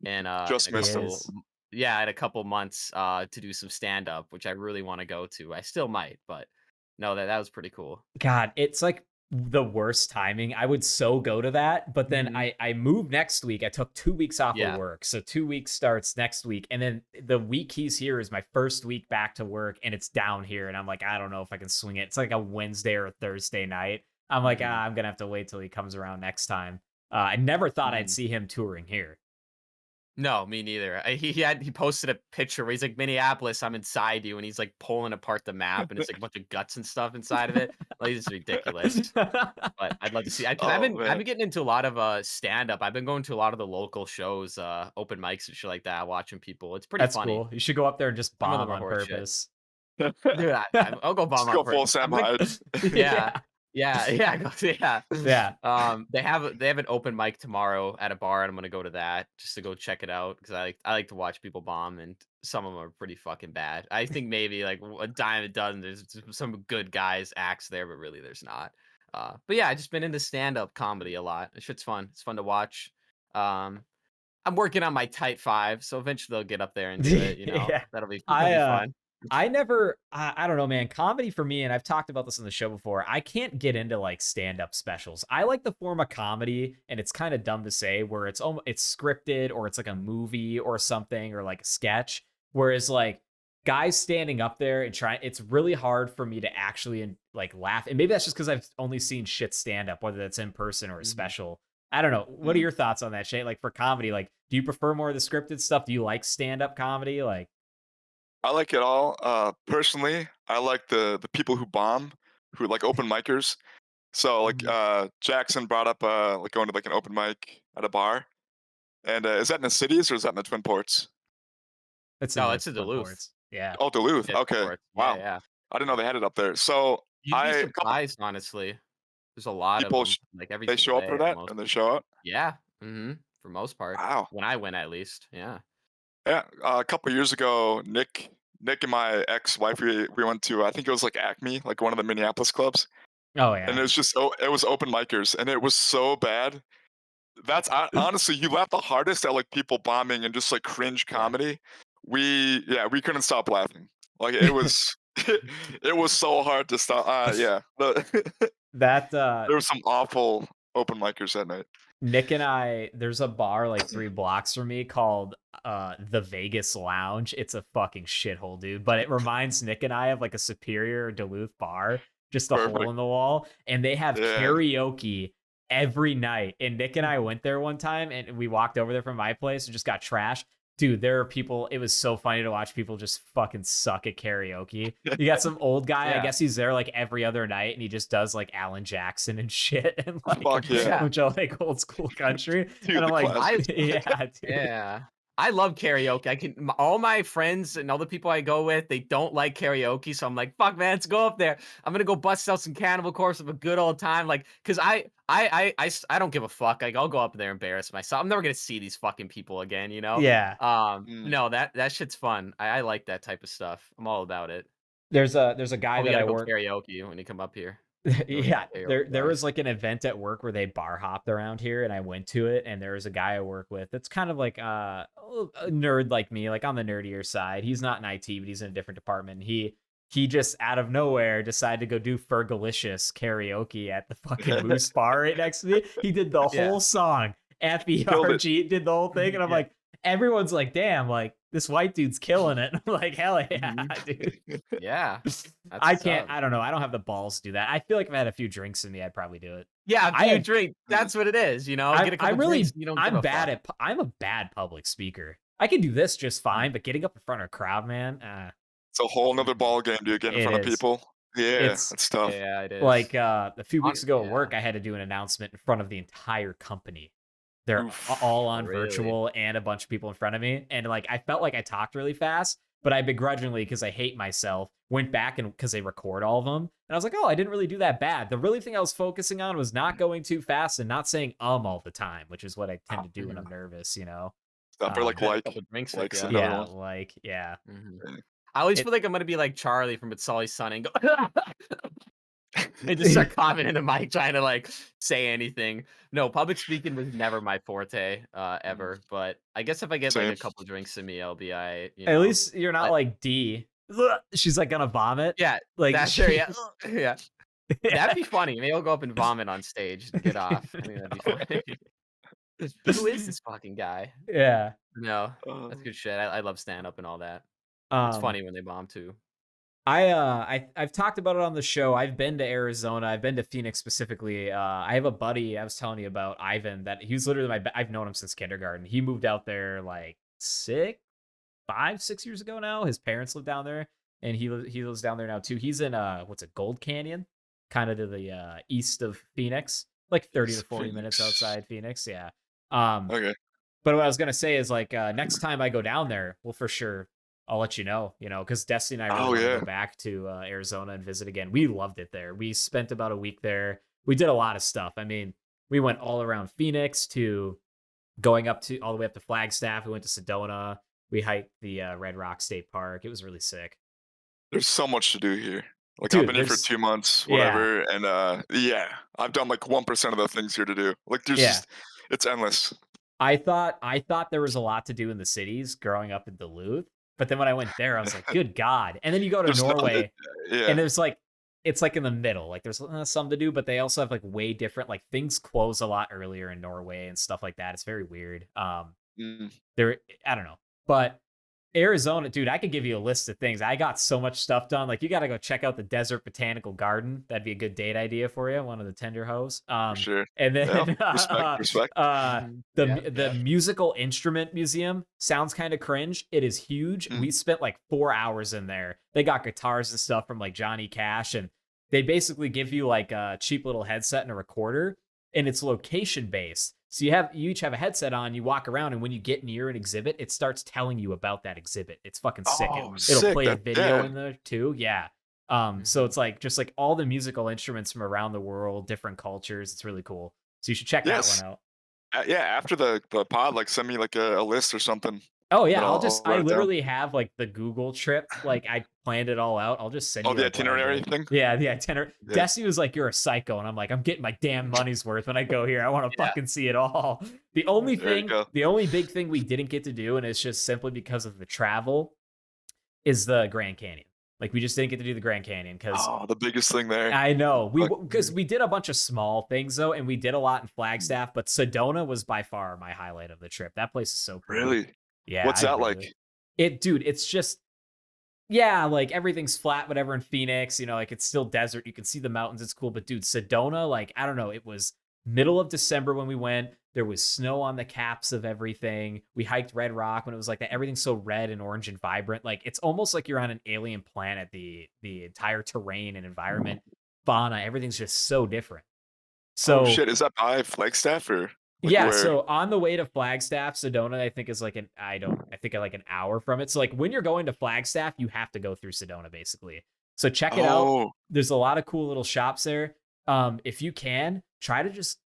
in just a He missed him. couple is. yeah, in a couple months to do some stand up, which I really want to go to. I still might, but no, that was pretty cool. God, it's like the worst timing. I would so go to that, but then Mhm. I moved next week. I took 2 weeks off of Yeah. work. So 2 weeks starts next week. And then the week he's here is my first week back to work and it's down here and I'm like, I don't know if I can swing it. It's like a Wednesday or a Thursday night. I'm like, Mhm. I'm going to have to wait till he comes around next time. I never thought I'd Mhm. see him touring here. No, me neither. He posted a picture where he's like Minneapolis, I'm inside you, and he's like pulling apart the map, and it's like a bunch of guts and stuff inside of it. Like it's ridiculous. But I'd love to see because Oh I've man. been getting into a lot of stand up. I've been going to a lot of the local shows, open mics and shit like that, watching people. It's pretty That's funny. cool. You should go up there and just Some of them bomb are on horse shit. purpose. Dude, I'll go bomb Just on go full purpose. Sam Hyde. Yeah. Yeah. Yeah, yeah. Yeah. They have an open mic tomorrow at a bar, and I'm gonna go to that just to go check it out because I like to watch people bomb, and some of them are pretty fucking bad. I think maybe like a dime a dozen. There's some good guys acts there, but really there's not. But yeah, I just been into stand up comedy a lot. It's shit's fun. It's fun to watch. Um, I'm working on my tight five, so eventually they'll get up there and do it. Yeah. That'll be I fun. I never, I don't know, man. Comedy for me, and I've talked about this on the show before, I can't get into like stand-up specials. I like the form of comedy, and it's kind of dumb to say, where it's scripted or it's like a movie or something or like a sketch. Whereas like guys standing up there and trying, it's really hard for me to actually like laugh. And maybe that's just because I've only seen shit stand up, whether that's in person or a special. I don't know. What are your thoughts on that, Shane? Like for comedy, like do you prefer more of the scripted stuff? Do you like stand-up comedy? Like, I like it all. Personally, I like the people who bomb, who like open micers. So like Jackson brought up like going to like an open mic at a bar. And is that in the cities or is that in the Twin Ports? it's in No, the it's in Twin Duluth. Ports. Yeah. Oh, Duluth. Yeah, Okay. sports. Wow. Yeah. I didn't know they had it up there. So You'd be couple surprised, honestly. There's a lot of people them, like every they single show up day for that almost. and they show up. Yeah. For most part. Wow. When I went, at least. Yeah. Yeah. A couple years ago, Nick and my ex-wife, we went to I think it was like Acme, like one of the Minneapolis clubs, Oh and yeah. it was open micers, and it was so bad. Honestly, you laugh the hardest at like people bombing and just like cringe Yeah. comedy. We couldn't stop laughing. Like it was it was so hard to stop. Yeah, That there was some awful open micers that night. Nick and I, there's a bar like 3 blocks from me called the Vegas Lounge. It's a fucking shithole, dude. But it reminds Nick and I of like a Superior Duluth bar, just a hole Perfect. in the wall. And they have Yeah. karaoke every night. And Nick and I went there one time and we walked over there from my place and just got trashed. Dude, there are people, it was so funny to watch people just fucking suck at karaoke. You got some old guy, I Yeah. guess he's there like every other night and he just does like Alan Jackson and shit and like Fuck a yeah. bunch of like old school country. Dude, And I'm the like, classics. yeah, dude. Yeah. I love karaoke. All my friends and all the people I go with, they don't like karaoke. So I'm like, fuck, man, let's go up there. I'm gonna go bust out some Cannibal Corpse of a good old time. Like, cause I don't give a fuck. Like, I'll go up there, embarrass myself. I'm never gonna see these fucking people again, you know? Yeah. No, that shit's fun. I like that type of stuff. I'm all about it. There's a guy Oh, we that gotta I go work. karaoke when you come up here. Yeah, there Karaoke was like an event at work where they bar hopped around here, and I went to it, and there was a guy I work with. It's kind of like a nerd like me, like on the nerdier side. He's not in IT, but he's in a different department. He just out of nowhere decided to go do Fergalicious karaoke at the fucking Moose Bar right next to me. He did the Yeah. whole song. Killed it. FBRG did the whole thing, and I'm Yeah. like, everyone's like, damn, like this white dude's killing it. I'm like, hell yeah, dude. Yeah. That's I what's can't. up. I don't know. I don't have the balls to do that. I feel like if I had a few drinks in me, I'd probably do it. Yeah, I if you have- drink, that's what it is, you know? I'm, Get a couple I'm really. drinks, you don't give I'm a bad fuck. at. I'm a bad public speaker. I can do this just fine, but getting up in front of a crowd, man, It's a whole nother ball game, dude. Get in It front of is. people. Yeah, It's- that's tough. Yeah, it is. like a few weeks ago at yeah. work, I had to do an announcement in front of the entire company. They're Oof. all on Really? virtual and a bunch of people in front of me, and like I felt like I talked really fast, but I begrudgingly, because I hate myself, went back and because they record all of them, and I was like, oh, I didn't really do that bad. The really thing I was focusing on was not going too fast and not saying all the time, which is what I tend to do when I'm nervous, you know. Stuff or Had a like couple drinks like with some- ya. Another Yeah, one. like yeah. I always It- feel like I'm gonna be like Charlie from It's Always Sunny and go and just start coughing in the mic trying to like say anything. No, public speaking was never my forte ever. But I guess if I get like Same. a couple drinks in me, I'll be At know. least you're not but- like D. She's like gonna vomit. Yeah, like that's sure, yeah. yeah. Yeah. That'd be funny. Maybe I'll go up and vomit on stage to get off. I think that'd be funny. Who is this fucking guy? Yeah. No, Uh, that's good shit. I love stand up and all that. It's Um, funny when they bomb too. I've talked about it on the show. I've been to Arizona. I've been to Phoenix specifically. I have a buddy I was telling you about, Ivan, that he's literally I've known him since kindergarten. He moved out there like 5-6 years ago now. His parents live down there, and he lives down there now too. He's in what's it, Gold Canyon, kind of to the east of Phoenix, like 30 to 40 minutes Phoenix. outside Phoenix. Yeah. okay. But what I was gonna say is like next time I go down there, well, for sure I'll let you know, because Destiny and I really Oh, want to yeah. go back to Arizona and visit again. We loved it there. We spent about a week there. We did a lot of stuff. I mean, we went all around Phoenix to going up to all the way up to Flagstaff. We went to Sedona. We hiked the Red Rock State Park. It was really sick. There's so much to do here. Like Dude, I've been here for there's- 2 months, yeah. whatever, and yeah, I've done like 1% of the things here to do. Like there's Yeah. just, it's endless. I thought there was a lot to do in the cities growing up in Duluth, But then when I went there, I was like, good God. And then you go to There's Norway, yeah. and there's like, it's like in the middle. Like there's some to do, but they also have like way different, like things close a lot earlier in Norway and stuff like that. It's very weird. Mm. I don't know. But Arizona, dude, I could give you a list of things. I got so much stuff done. Like, you got to go check out the Desert Botanical Garden. That'd be a good date idea for you. One of the tender hoes. For sure. And then Respect. the Musical Instrument Museum sounds kind of cringe. It is huge. We spent like 4 hours in there. They got guitars and stuff from like Johnny Cash, and they basically give you like a cheap little headset and a recorder, and it's location based. So you each have a headset on, you walk around, and when you get near an exhibit, it starts telling you about that exhibit. It's fucking sick. It'll play a video in there too. Yeah. So it's like just like all the musical instruments from around the world, different cultures. It's really cool. So you should check that one out. Yeah, after the pod, like send me like a list or something. Oh yeah, I literally have like the Google trip. Like I planned it all out. I'll just send you the itinerary thing. Yeah, the itinerary. Yeah. Desi was like, "You're a psycho," and I'm like, "I'm getting my damn money's worth when I go here. I want to fucking see it all." The only big thing we didn't get to do, and it's just simply because of the travel, is the Grand Canyon. Like we just didn't get to do the Grand Canyon because the biggest thing there. I know because we did a bunch of small things though, and we did a lot in Flagstaff. But Sedona was by far my highlight of the trip. That place is so cool. Really. Yeah. What's that like? It's just, yeah, like everything's flat, whatever in Phoenix, like it's still desert. You can see the mountains. It's cool. But dude, Sedona, like, I don't know. It was middle of December when we went. There was snow on the caps of everything. We hiked Red Rock when it was like that. Everything's so red and orange and vibrant. Like it's almost like you're on an alien planet. The entire terrain and environment, fauna, everything's just so different. So shit, is that by Flagstaff or? Like yeah, so on the way to Flagstaff, Sedona, I think is like an hour from it. So like when you're going to Flagstaff, you have to go through Sedona basically. So check it out. There's a lot of cool little shops there. If you can, try to just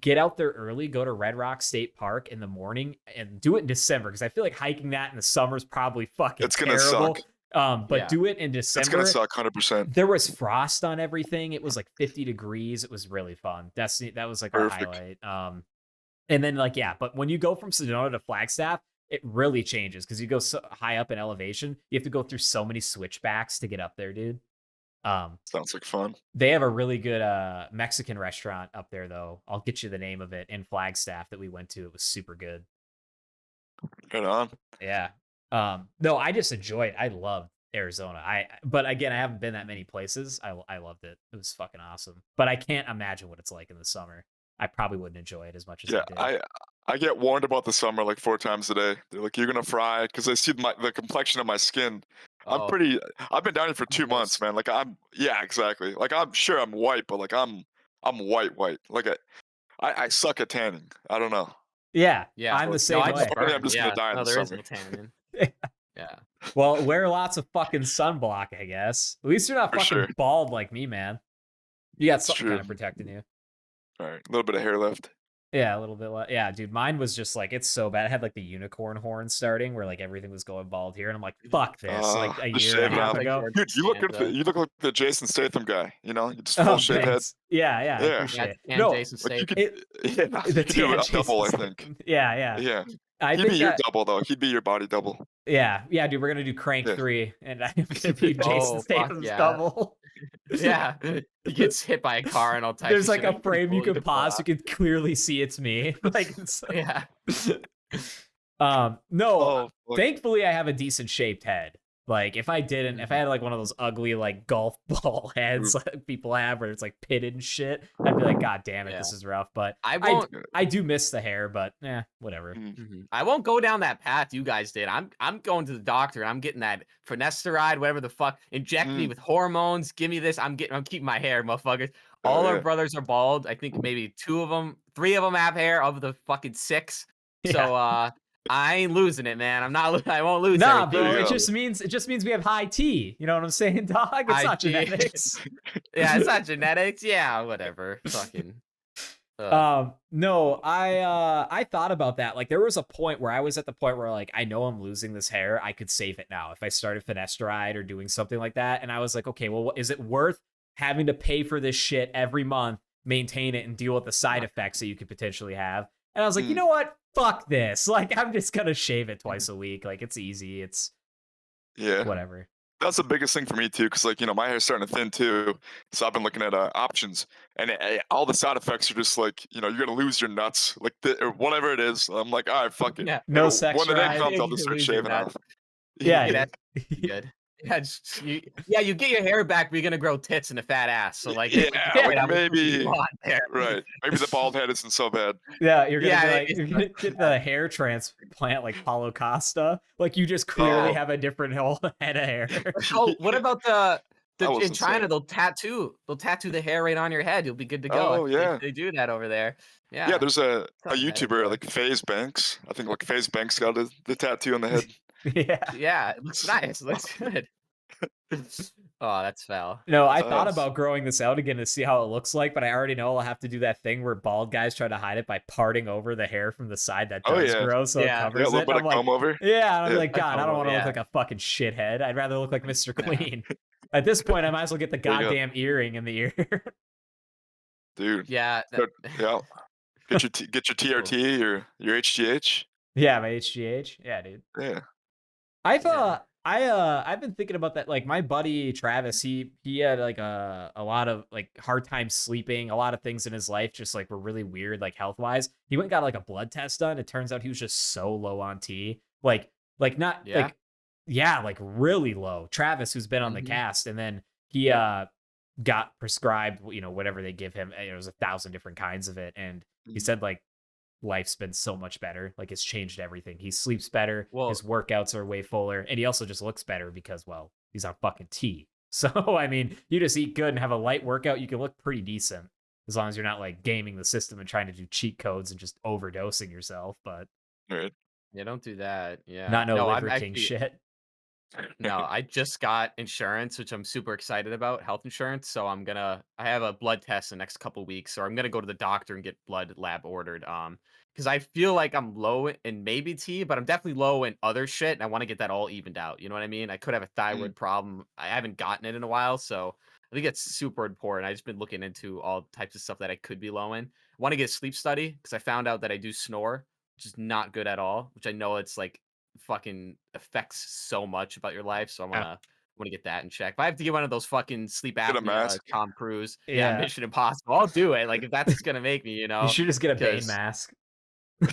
get out there early, go to Red Rock State Park in the morning and do it in December. Cause I feel like hiking that in the summer is probably fucking terrible. But do it in December. It's gonna suck 100%. There was frost on everything. It was like 50 degrees. It was really fun. That was like our highlight. And then but when you go from Sedona to Flagstaff, it really changes because you go so high up in elevation. You have to go through so many switchbacks to get up there, dude. Sounds like fun. They have a really good Mexican restaurant up there, though. I'll get you the name of it in Flagstaff that we went to. It was super good. Right on. Yeah. No, I just enjoyed. I loved Arizona. But again, I haven't been that many places. I loved it. It was fucking awesome. But I can't imagine what it's like in the summer. I probably wouldn't enjoy it as much as I did. I get warned about the summer like 4 times a day. They're like, you're gonna fry because I see the complexion of my skin. I've been down here for 2 months, man. Like exactly. Like I'm sure I'm white, but like I'm white. Like I suck at tanning. I don't know. Yeah. I'm the same way. I'm just gonna die in the summer. Is no tanning. Yeah. Well, wear lots of fucking sunblock, I guess. At least you're not fucking bald like me, man. You got something kind of protecting you. All right, a little bit of hair left. Yeah, a little bit left. Yeah, dude, mine was just like, it's so bad. I had like the unicorn horn starting where like everything was going bald here, and I'm like, fuck this. Like a year and a half ago. Dude, you look like the Jason Statham guy. You just full shave head. Yeah. No, Jason Statham. The double, I think. Yeah. He'd be your double though. He'd be your body double. Yeah, dude. We're gonna do Crank 3, and I'm gonna be Jason Statham's double. Yeah, he gets hit by a car and all types. There's like a frame you can pause. You can clearly see it's me. Like, yeah. No. Thankfully, I have a decent shaped head. Like if I had like one of those ugly like golf ball heads like people have where it's like pitted and shit, I'd be like, God damn it, this is rough. But I do miss the hair, but whatever. Mm-hmm. I won't go down that path you guys did. I'm going to the doctor and I'm getting that finasteride, whatever the fuck, inject me with hormones, give me this. I'm keeping my hair, motherfuckers. All our brothers are bald. I think maybe 3 of them have hair of the fucking 6. So I ain't losing it, man. I won't lose. Nah, bro. It just means we have high T. You know what I'm saying, dog? It's not genetics. Yeah, it's not genetics. Yeah, whatever. Fucking. No, I thought about that. Like there was a point where I was at the point where like I know I'm losing this hair. I could save it now if I started finasteride or doing something like that. And I was like, okay, well, is it worth having to pay for this shit every month, maintain it, and deal with the side effects that you could potentially have? And I was like, you know what? Fuck this. Like, I'm just going to shave it twice a week. Like, it's easy. Yeah. whatever. That's the biggest thing for me too, because like my hair's starting to thin too, so I've been looking at options, and all the side effects are just like you're gonna lose your nuts, like or whatever it is. I'm like, all right, fuck it. Yeah. No sex When the day drive. comes, I'll just start Lose your shaving nuts. off. Yeah, That's dude. good. You get your hair back, but you're gonna grow tits and a fat ass. So like, Yeah, like like maybe you want there. right. Maybe the bald head isn't so bad. Yeah, you're gonna Yeah, be like, it's- you're gonna get the hair transplant like Paulo Costa. Like you just clearly Oh. have a different whole head of hair. Oh, what about the That was in China? insane. They'll tattoo the hair right on your head. You'll be good to go. Oh, yeah. They do that over there. Yeah. Yeah, there's a Something like that, YouTuber yeah. like FaZe Banks. I think like FaZe Banks got the tattoo on the head. Yeah. Yeah, it looks nice. It looks good. Oh, that's foul. No, I That's thought nice. about growing this out again to see how it looks like, but I already know I'll have to do that thing where bald guys try to hide it by parting over the hair from the side that Oh, does yeah. grow, so Yeah. it Yeah, a covers little it. bit I'm of like, comb over. yeah, I'm Yeah. like, God, I don't want to Yeah. look like a fucking shithead. I'd rather look like Mr. Clean. At this point, I might as well get the There you go. goddamn earring in the ear. Dude. Yeah. Start- yeah. Get your TRT, your HGH. Yeah, my HGH. Yeah, dude. Yeah. I've been thinking about that. Like my buddy Travis, he had like a lot of like hard time sleeping, a lot of things in his life just like were really weird, like health wise. He went and got like a blood test done. It turns out he was just so low on T. Like not Yeah? like yeah, like really low. Travis, who's been on the Mhm. cast, and then he got prescribed, whatever they give him. It was 1,000 different kinds of it. And he Mhm. said like life's been so much better. Like it's changed everything. He sleeps better. Well- His workouts are way fuller. And he also just looks better because, well, he's on fucking T. So, I mean, you just eat good and have a light workout, you can look pretty decent. As long as you're not like gaming the system and trying to do cheat codes and just overdosing yourself. But Right. Yeah, don't do that. Yeah. not no I'm Liver King actually- shit. No, I just got insurance, which I'm super excited about, health insurance. So I have a blood test the next couple weeks, or I'm gonna go to the doctor and get blood lab ordered. Because I feel like I'm low in maybe T, but I'm definitely low in other shit, and I want to get that all evened out. You know what I mean? I could have a thyroid problem. I haven't gotten it in a while, so I think it's super important. I've just been looking into all types of stuff that I could be low in. I want to get a sleep study because I found out that I do snore, which is not good at all. Which I know it's like fucking affects so much about your life. So I want to get that in check. If I have to get one of those fucking sleep Get a apnea, mask. Tom Cruise, Yeah. Mission Impossible, I'll do it. Like if that's what's gonna make me, You should just get a Bane 'cause- mask.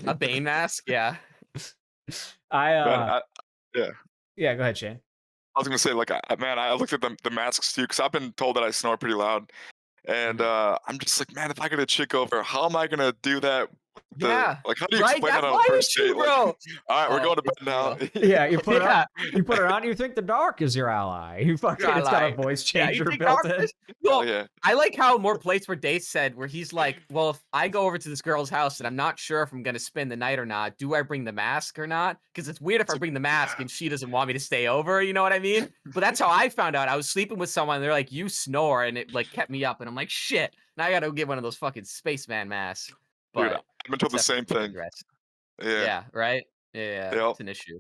a Bane mask. Yeah. Man, Yeah, go ahead, Shane. I was gonna say, like, I looked at the masks too, because I've been told that I snore pretty loud, and I'm just like, man, if I get a chick over, how am I gonna do that? Yeah, Like, how do you Right? explain That's that on why a you first date? should, Like, bro. all right, we're Oh, going to bed it's now. Yeah, you put it Yeah. on. You put it on. You think the dark is your ally. You fucking. Your It's got a ally. voice Yeah, changer you think built in. darkness- Oh Well, yeah, I like how More Plates for Dates said, where he's like, well, if I go over to this girl's house and I'm not sure if I'm going to spend the night or not, do I bring the mask or not? Because it's weird if I bring the mask and she doesn't want me to stay over. You know what I mean? But that's how I found out. I was sleeping with someone. And they're like, you snore. And it like kept me up. And I'm like, shit. Now I got to get one of those fucking spaceman masks. dude, But I've been told the it's same definitely thing. progress. Yeah, Yeah. Right. Yeah. Yep. It's an issue.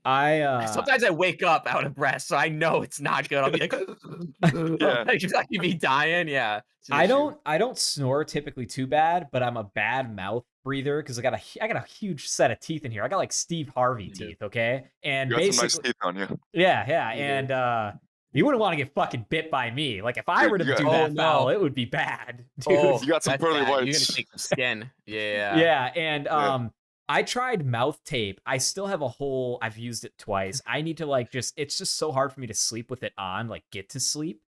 Sometimes Sometimes I wake up out of breath, so I know it's not good. I'll be like, Yeah. like you'd be dying. Yeah. It's an issue. I don't snore typically too bad, but I'm a bad mouth breather because I got a huge set of teeth in here. I got like Steve Harvey You do. teeth, okay? And you got some basically, nice teeth on you. yeah, You do. and you wouldn't want to get fucking bit by me. Like if I Dude, were to you do got- that Oh, foul, no. it would be bad, dude. Oh, You got some that's pearly bad. You're gonna whites. take some skin. Yeah. Yeah, and Yeah. I tried mouth tape. I still have a hole. I've used it twice. I need to like it's just so hard for me to sleep with it on, like get to sleep.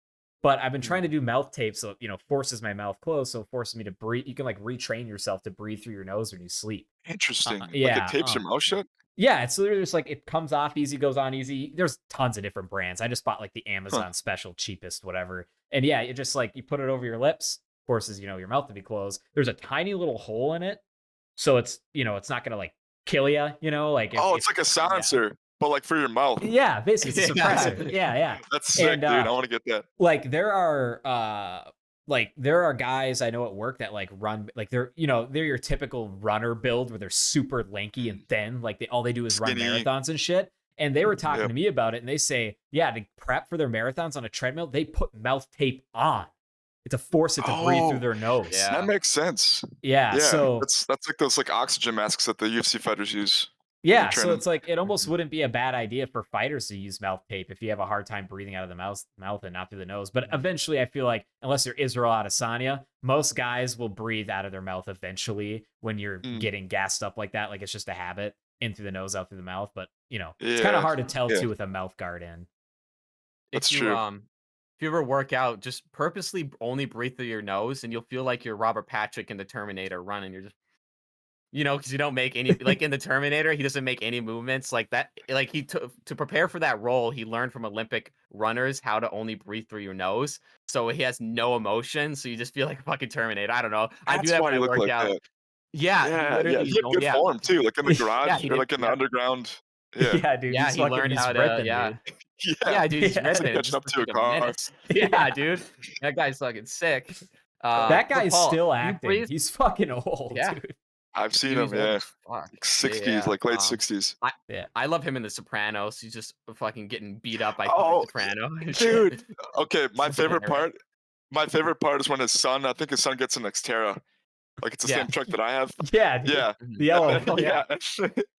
But I've been trying to do mouth tape, so forces my mouth closed, so it forces me to breathe. You can like retrain yourself to breathe through your nose when you sleep. Interesting. yeah, Like it tapes your mouth shut. Yeah, it's literally just like it comes off easy, goes on easy. There's tons of different brands. I just bought like the Amazon special, cheapest, whatever. And yeah, it just like you put it over your lips, forces your mouth to be closed. There's a tiny little hole in it, so it's it's not gonna like kill you. Like Oh, it's like a silencer, but like for your mouth. yeah, basically it's a Yeah. suppressor. Yeah. That's sick, And, dude. I want to get that. Like there are guys I know at work that like run like they're your typical runner build where they're super lanky and thin, like all they do is run Skinny. marathons and shit. And they were talking Yep. to me about it, and they say, yeah, to prep for their marathons on a treadmill, they put mouth tape on. It's to force it to breathe Oh. through their nose. Yeah. That makes sense. Yeah, Yeah, so that's like those like oxygen masks that the UFC fighters use. Yeah, so training. it's like it almost wouldn't be a bad idea for fighters to use mouth tape if you have a hard time breathing out of the mouth and not through the nose. But eventually, I feel like unless you're Israel Adesanya, most guys will breathe out of their mouth eventually when you're getting gassed up like that. Like it's just a habit, in through the nose, out through the mouth. But it's kind of hard to tell too with a mouth guard in. That's If you true. if you ever work out, just purposely only breathe through your nose, and you'll feel like you're Robert Patrick in the Terminator running. You're just because you don't make any like in the Terminator, he doesn't make any movements like that. Like to prepare for that role, he learned from Olympic runners how to only breathe through your nose. So he has no emotion. So you just feel like a fucking Terminator. I don't know. I do That's that why when I you look work like out. that. Yeah, Yeah, literally, he had good form too, like in the yeah, garage he or did. like in the Yeah, underground. Yeah, Yeah, dude, yeah, he learned he's how to. ripping, Yeah, dude. yeah. yeah, dude, he's Yeah. It's ripping like it catching just up for to a fucking car. minutes. Yeah, dude, that guy's fucking sick. That But guy's Paul, still you acting. breathe? He's fucking old, Yeah, dude. I've seen dude, him. he's old Yeah, as fuck. like 60s, Yeah, like late 60s. Yeah. I love him in The Sopranos. He's just fucking getting beat up by Tony Oh, Soprano and dude. shit. Okay, my It's favorite hilarious. part. My favorite part is when his son. I think his son gets an Xterra. Like it's the Yeah. same truck that I have. Yeah, dude. Yeah. The yellow. And then- Oh, yeah.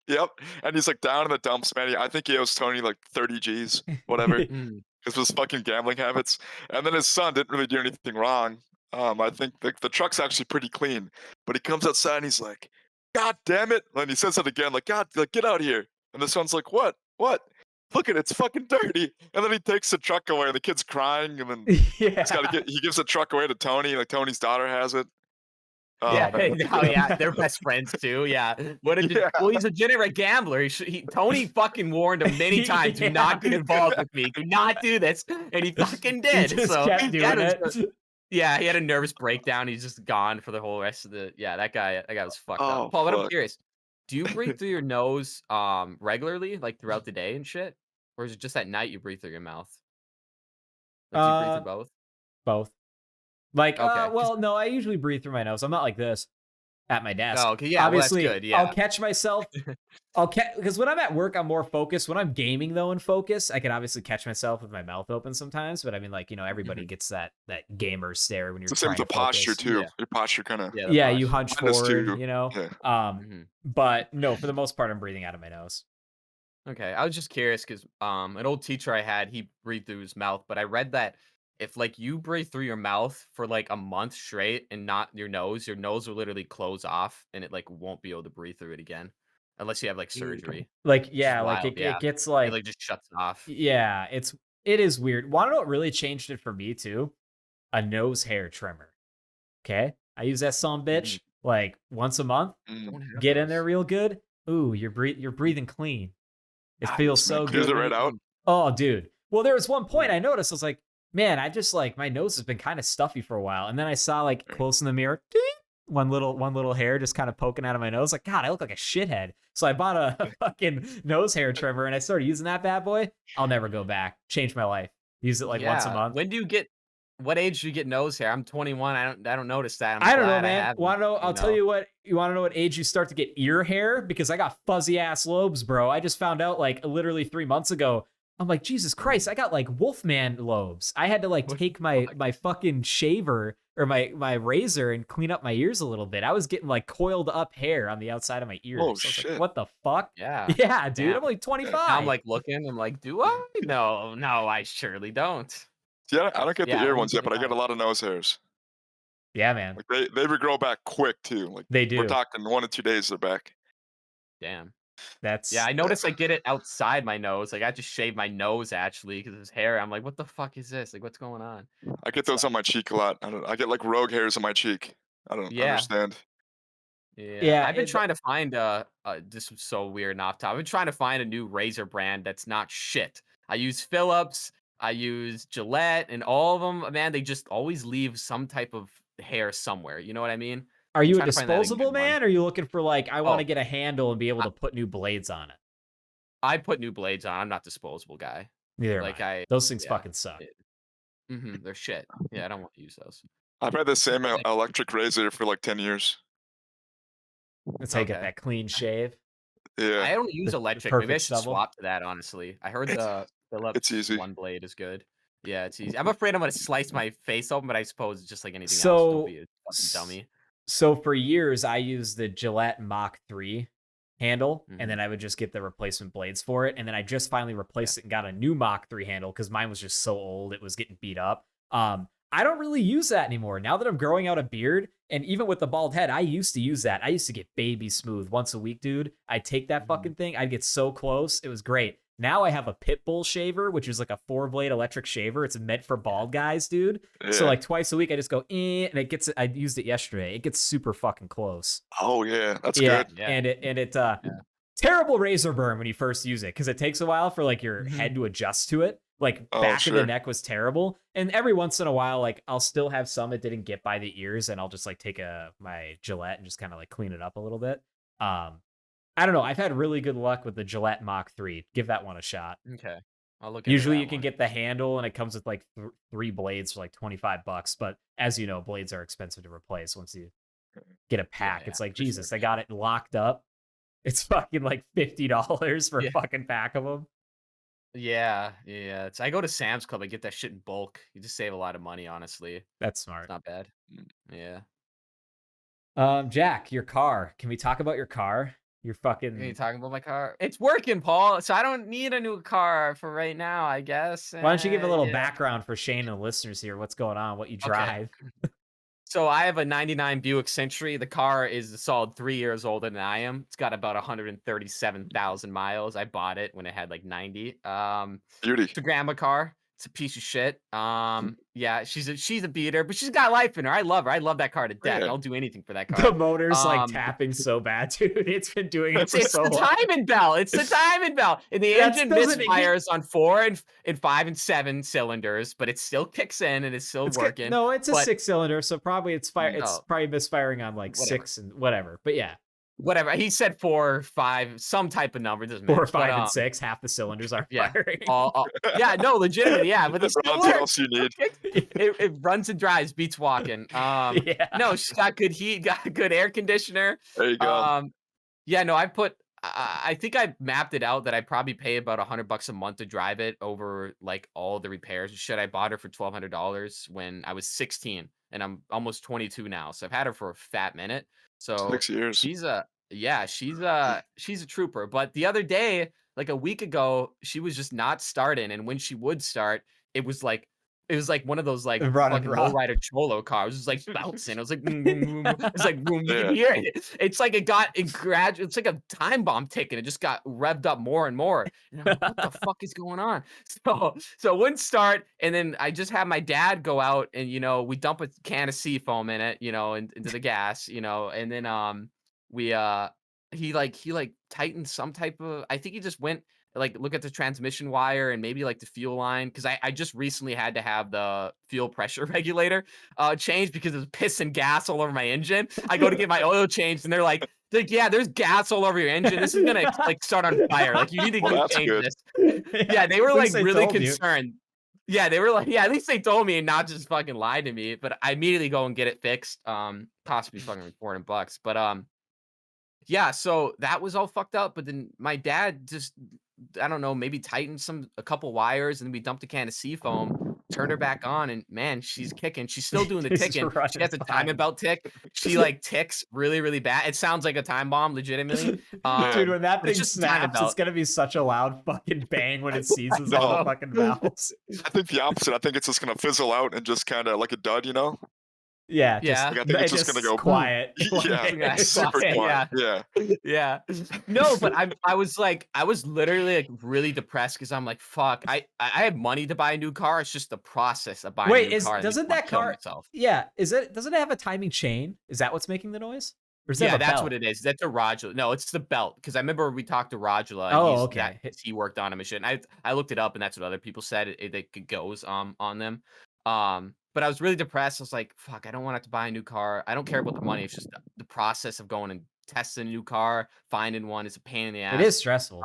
Yep. And he's like down in the dumps, man. I think he owes Tony like 30 G's, whatever, Mm. because of his fucking gambling habits. And then his son didn't really do anything wrong. I think the truck's actually pretty clean, but he comes outside and he's like, "God damn it!" And he says it again, like, "God, like, get out here!" And the son's like, "What? What? Look at it, it's fucking dirty." And then he takes the truck away, and the kid's crying, and then Yeah. he gives the truck away to Tony, like Tony's daughter has it. Yeah, but- oh yeah, they're best friends too. Yeah, Yeah. well, he's a degenerate gambler. Tony fucking warned him many times, "Do not get involved with me. Do not do this," and he fucking did. He just so kept doing it. yeah, he had a nervous breakdown. He's just gone for the whole rest of the. Yeah, that guy was fucked Oh, up. Paul, but I'm fuck. curious, do you breathe through your nose regularly, like throughout the day and shit, or is it just at night you breathe through your mouth? Like, do you breathe through both? Both. Like, Okay, well, no, I usually breathe through my nose. I'm not like this at my desk. Oh, okay, yeah, Obviously, well, that's good. Yeah, I'll catch myself. Because when I'm at work, I'm more focused. When I'm gaming, though, and focus, I can obviously catch myself with my mouth open sometimes. But I mean, like, everybody gets that gamer stare when you're It's the same trying with the to focus. posture too. Yeah. Your posture kind of. yeah, Yeah, you hunch Mine is forward, too. Yeah. But no, for the most part, I'm breathing out of my nose. Okay, I was just curious because an old teacher I had, he breathed through his mouth, but I read that if like you breathe through your mouth for like a month straight and not your nose will literally close off and it like won't be able to breathe through it again unless you have like surgery. Like, yeah, like wild, it gets It like, like just shuts off. yeah, it is weird. Want to know what really changed it for me too? A nose hair trimmer. Okay, I use that son bitch like once a month. Mm. Get in there real good. Ooh, you're breathing clean. It feels so Clears good. it right out. Oh, dude. Well, there was one point I noticed. I was like, man, I just like my nose has been kind of stuffy for a while, and then I saw like close in the mirror, ding, one little hair just kind of poking out of my nose. Like, God, I look like a shithead. So I bought a fucking nose hair trimmer, and I started using that bad boy. I'll never go back. Changed my life. Use it like once a month. When do you get? What age do you get nose hair? I'm 21. I don't notice that. I don't know, man. Want to know? I'll tell you what. You want to know what age you start to get ear hair? Because I got fuzzy ass lobes, bro. I just found out like literally 3 months ago. I'm like, Jesus Christ, I got like Wolfman lobes. I had to like take my fucking shaver or my razor and clean up my ears a little bit. I was getting like coiled up hair on the outside of my ears. Oh, so shit. Like, what the fuck? Yeah. Yeah, dude. Yeah. I'm like 25. Now I'm like looking. I'm like, do I? No, I surely don't. Yeah, I don't get the Yeah, I ear don't ones yet, get but I that. get a lot of nose hairs. Yeah, man. Like they regrow back quick too. Like They do. we're talking 1 to 2 days they're back. Damn. That's Yeah, I noticed I get it outside my nose. Like I just shave my nose actually because it's hair. I'm like, what the fuck is this? Like, what's going on? I get those on my cheek a lot. I get like rogue hairs on my cheek. I don't Yeah. understand. Yeah, I've been trying to find this is so weird and off top. I've been trying to find a new razor brand that's not shit. I use Philips, I use Gillette, and all of them, man, they just always leave some type of hair somewhere. You know what I mean? Are you a trying to find that disposable good one. man? Or are you looking for like I want to Oh. get a handle and be able to put new blades on it? I put new blades on. I'm not disposable guy. Neither Like am I. Those things fucking suck. They're shit. Yeah, I don't want to use those. I've had the same electric razor for like 10 years. That's how you get Okay. that clean shave. Yeah. I don't use The electric. Maybe I perfect should stubble. swap to that. Honestly, I heard the Philips It's easy. one blade is good. Yeah, it's easy. I'm afraid I'm gonna slice my face open, but I suppose it's just like anything else. So- Don't be a fucking dummy. So for years, I used the Gillette Mach 3 handle, and then I would just get the replacement blades for it. And then I just finally replaced it and got a new Mach 3 handle because mine was just so old, it was getting beat up. I don't really use that anymore. Now that I'm growing out a beard, and even with the bald head, I used to use that. I used to get baby smooth once a week, dude. I'd take that fucking thing. I'd get so close. It was great. Now I have a Pitbull shaver, which is like a 4-blade electric shaver. It's meant for bald guys, dude. Yeah. So like twice a week, I just go, and it gets. I used it yesterday. It gets super fucking close. Oh yeah, that's good. Yeah. And it terrible razor burn when you first use it because it takes a while for like your head to adjust to it. Like back of the neck was terrible, and every once in a while, like I'll still have some that didn't get by the ears, and I'll just like take my Gillette and just kind of like clean it up a little bit. I don't know. I've had really good luck with the Gillette Mach 3. Give that one a shot. Okay. I'll look at Usually you can get the handle and it comes with like 3 blades for like $25, but as you know, blades are expensive to replace once you get a pack. It's like, Jesus, I got it locked up. It's fucking like $50 for a fucking pack of them. Yeah. I go to Sam's Club. I get that shit in bulk. You just save a lot of money, honestly. That's smart. It's not bad. Yeah. Jack, your car. Can we talk about your car? You're fucking. Are you talking about my car? It's working, Paul. So I don't need a new car for right now, I guess. Why don't you give a little background for Shane and the listeners here? What's going on? What you drive? Okay. So I have a 99 Buick Century. The car is a solid 3 years older than I am. It's got about 137,000 miles. I bought it when it had like 90. Beauty. It's a grandma car. It's a piece of shit. Yeah, she's a beater, but she's got life in her. I love her. I love that car to death. I'll do anything for that car. The motor's like tapping so bad, dude. It's been doing it for so long. It's the timing belt. It's the timing belt. And the engine misfires on 4 and 5 and 7 cylinders, but it still kicks in and it's still working. No, it's a 6-cylinder, so probably it's probably misfiring on like 6 and whatever. But yeah. Whatever. He said 4, 5, some type of number. Doesn't matter. 4, 5, and 6. Half the cylinders are firing. Yeah, no, legitimately, yeah. But what else you need? It runs and drives, beats walking. No, she's got good heat, got good air conditioner. There you go. Yeah, no, I think I mapped it out that I probably pay about $100 a month to drive it over like all the repairs. Shit, I bought her for $1,200 when I was 16, and I'm almost 22 now. So I've had her for a fat minute. So 6 years. She's a trooper. But the other day, like a week ago, she was just not starting, and when she would start, it was like one of those like fucking lowrider cholo cars. It was like bouncing. It was like boom, boom, boom. It's like boom. You can hear it. It's like it's like a time bomb ticking. It just got revved up more and more. And I'm like, what the fuck is going on? So it wouldn't start, and then I just had my dad go out and we dump a can of Seafoam in it, into the gas, and then he tightened some type of. I think he just went. Like look at the transmission wire and maybe like the fuel line because I just recently had to have the fuel pressure regulator changed because it was pissing gas all over my engine. I go to get my oil changed and they're like yeah, there's gas all over your engine. This is gonna like start on fire. Like you need to go change this. Yeah, they were like really concerned. Yeah, they were like, yeah, at least they told me and not just fucking lied to me. But I immediately go and get it fixed. Possibly fucking like $400. But yeah, so that was all fucked up. But then my dad just, I don't know, maybe tightened a couple wires, and then we dumped a can of Seafoam, turned her back on, and man, she's kicking. She's still doing the ticking. She has a timing belt tick. She like ticks really, really bad. It sounds like a time bomb, legitimately. Dude, when that thing snaps, it's gonna be such a loud fucking bang when it seizes all the fucking valves. I think the opposite. I think it's just gonna fizzle out and just kind of like a dud, Yeah, yeah. Like, I think it's just gonna go quiet. Yeah, super quiet. Yeah. No, but I was literally like really depressed because I'm like, fuck, I have money to buy a new car. It's just the process of buying a new car. Doesn't that car? Yeah, doesn't it have a timing chain? Is that what's making the noise? Or is that that's what it is. That's a Rodula. No, it's the belt. Because I remember we talked to Rodula. Oh, okay. He worked on a machine. I looked it up, and that's what other people said. It goes on them. But I was really depressed. I was like, fuck, I don't want to have to buy a new car. I don't care about the money. It's just the process of going and testing a new car, finding one is a pain in the ass. It is stressful.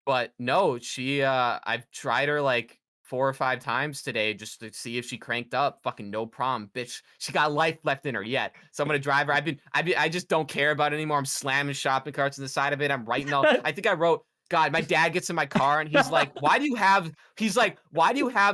But no, I've tried her like 4 or 5 times today just to see if she cranked up. Fucking no problem, bitch. She got life left in her yet. So I'm gonna drive her. I just don't care about it anymore. I'm slamming shopping carts on the side of it. I'm writing I think I wrote God, my dad gets in my car and he's like, why do you have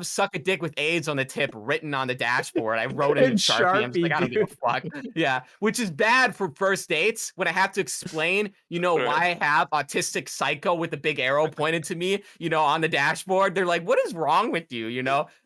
suck a dick with AIDS on the tip written on the dashboard? I wrote it in Sharpie. I'm just like, I don't give a fuck. Yeah. Which is bad for first dates when I have to explain, why I have autistic psycho with a big arrow pointed to me, on the dashboard. They're like, what is wrong with you?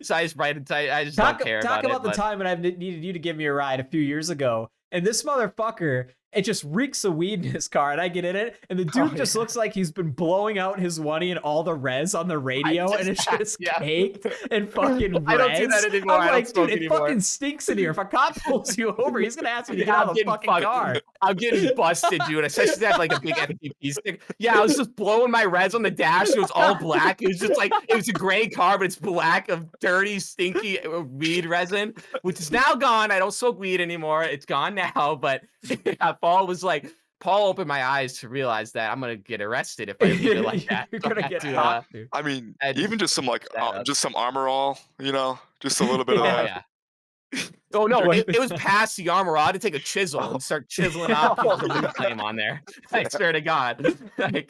So I just write it. I just don't care about it. Talk about the time when I needed you to give me a ride a few years ago. And this motherfucker, it just reeks of weed in his car, and I get in it, and the dude just looks like he's been blowing out his one and all the res on the radio, and it's just caked and fucking res. I don't do that anymore. I'm like, dude, it fucking stinks in here. If a cop pulls you over, he's gonna ask me to get out of the fucking car. I'm getting busted, dude. Especially that like a big FTP stick. Yeah, I was just blowing my res on the dash. It was all black. It was just like it was a gray car, but it's black of dirty, stinky weed resin, which is now gone. I don't smoke weed anymore. It's gone now, but Paul opened my eyes to realize that I'm gonna get arrested if I leave it like that. You're gonna get caught. I mean, even just some just some Armor All, just a little bit of that. Yeah. Oh no, it was past the Armor All. I had to take a chisel and start chiseling off the loot claim on there. I swear to God. I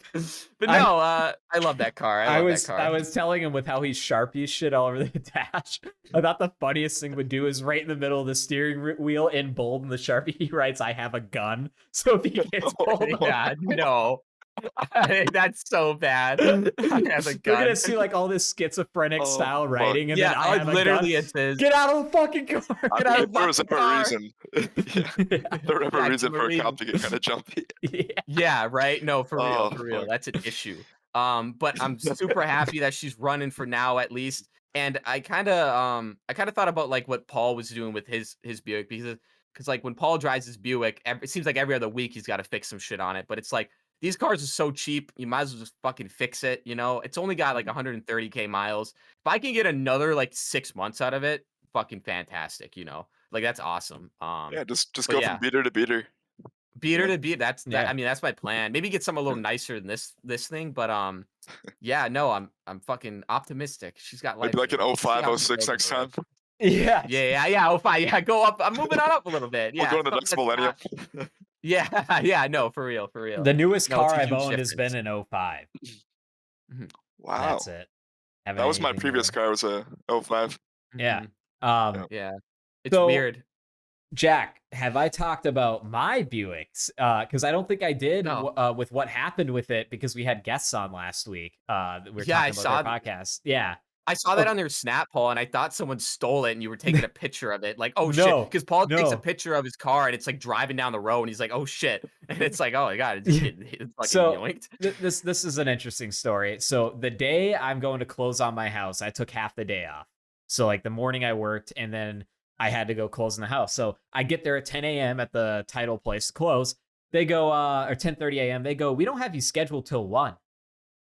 love that car. I was telling him with how he Sharpies shit all over the dash. I thought the funniest thing would do is right in the middle of the steering wheel in bold in the Sharpie he writes, "I have a gun." So if he gets pulled over, no. That's so bad. I have a gun. You're gonna see like all this schizophrenic style writing, and then I have literally a gun. It says, "Get out of the fucking car!" Get out of the there was ever a reason. There was ever a reason for a cop to get kind of jumpy. Yeah, right. No, for real. That's an issue. But I'm super happy that she's running for now at least. And I kind of thought about like what Paul was doing with his Buick because like when Paul drives his Buick, it seems like every other week he's got to fix some shit on it. But it's like these cars are so cheap, you might as well just fucking fix it. It's only got like 130K miles. If I can get another like 6 months out of it, fucking fantastic. Like that's awesome. Just go from beater to beater. Beater to beat. That's that. I mean, that's my plan. Maybe get something a little nicer than this thing, but I'm fucking optimistic. She's got maybe like an 05, 06 next time. Yeah. 05. Yeah, go up. I'm moving on up a little bit. Yeah, we'll go to the next millennium. No, for real. The newest car I've owned has been an 05. Wow. That's it. That was my previous car, was a 05. Yeah. Yeah. It's weird. Jack, have I talked about my Buicks? Because I don't think I did with what happened with it because we had guests on last week. We were talking about their podcast. Yeah. I saw that on their Snap, Paul, and I thought someone stole it and you were taking a picture of it. Like, oh shit. Because Paul takes a picture of his car and it's like driving down the road and he's like, oh shit. And it's like, oh my God, it's fucking yoinked. This is an interesting story. So the day I'm going to close on my house, I took half the day off. So like the morning I worked and then I had to go close in the house. So I get there at 10 a.m. at the title place to close. They go, or 10:30 a.m. They go, we don't have you scheduled till 1.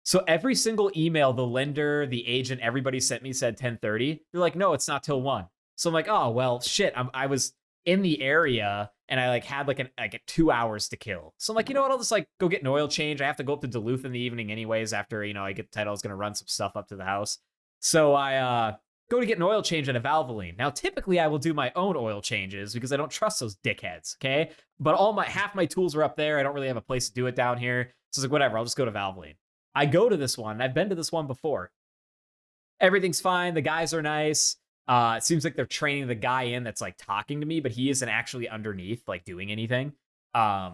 So every single email the lender, the agent, everybody sent me said 10:30. They're like, no, it's not till 1. So I'm like, oh, well, shit. I was in the area and I like had like 2 hours to kill. So I'm like, you know what? I'll just like go get an oil change. I have to go up to Duluth in the evening anyways after, I get the title. I was going to run some stuff up to the house. So I go to get an oil change and a Valvoline. Now, typically I will do my own oil changes because I don't trust those dickheads, okay? But half my tools are up there. I don't really have a place to do it down here. So it's like, whatever, I'll just go to Valvoline. I go to this one. I've been to this one before. Everything's fine. The guys are nice. It seems like they're training the guy in that's like talking to me, but he isn't actually underneath like doing anything. I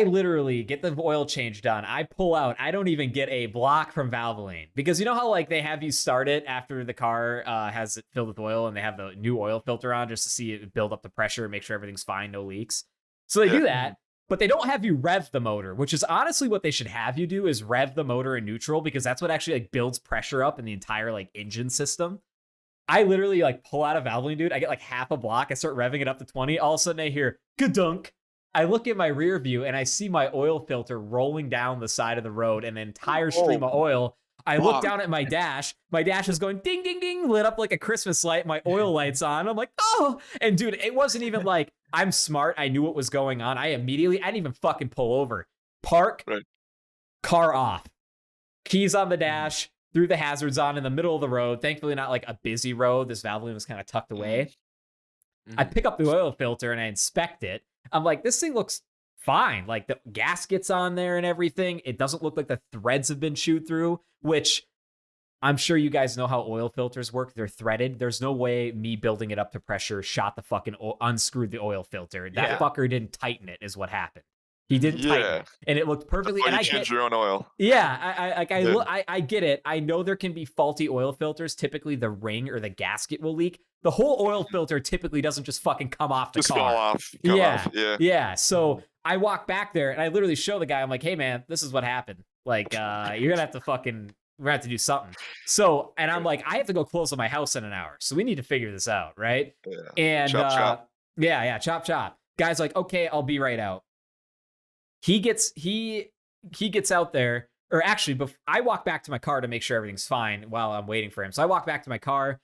literally get the oil change done. I pull out. I don't even get a block from Valvoline because you know how like they have you start it after the car has it filled with oil and they have the new oil filter on just to see it build up the pressure and make sure everything's fine, no leaks. So they do that. But they don't have you rev the motor, which is honestly what they should have you do is rev the motor in neutral because that's what actually like builds pressure up in the entire like engine system. I literally like pull out a Valvoline, dude. I get like half a block. I start revving it up to 20. All of a sudden I hear gadunk. I look at my rear view and I see my oil filter rolling down the side of the road, an entire stream of oil. I look down at my dash. My dash is going ding, ding, ding, lit up like a Christmas light. My oil light's on. I'm like, oh. And dude, it wasn't even like, I'm smart. I knew what was going on. I didn't even fucking pull over. Park, car off. Keys on the dash, threw the hazards on in the middle of the road. Thankfully, not like a busy road. This Valvoline was kind of tucked away. I pick up the oil filter and I inspect it. I'm like, this thing looks fine. Like the gaskets on there and everything. It doesn't look like the threads have been chewed through, which I'm sure you guys know how oil filters work. They're threaded. There's no way me building it up to pressure shot the fucking unscrewed the oil filter. That fucker didn't tighten it is what happened. He didn't tighten it, and it looked perfectly. And I change your own oil. Yeah, I get it. I know there can be faulty oil filters. Typically, the ring or the gasket will leak. The whole oil filter typically doesn't just fucking come off the car. Fall off. Come off. Yeah. So I walk back there and I literally show the guy. I'm like, hey man, this is what happened. Like, you're gonna have to fucking. We're gonna have to do something. So, and I'm like, I have to go close on my house in an hour. So we need to figure this out, right? Yeah. And chop. Chop. Guy's like, okay, I'll be right out. He gets out there, or actually, I walk back to my car to make sure everything's fine while I'm waiting for him. So I walk back to my car,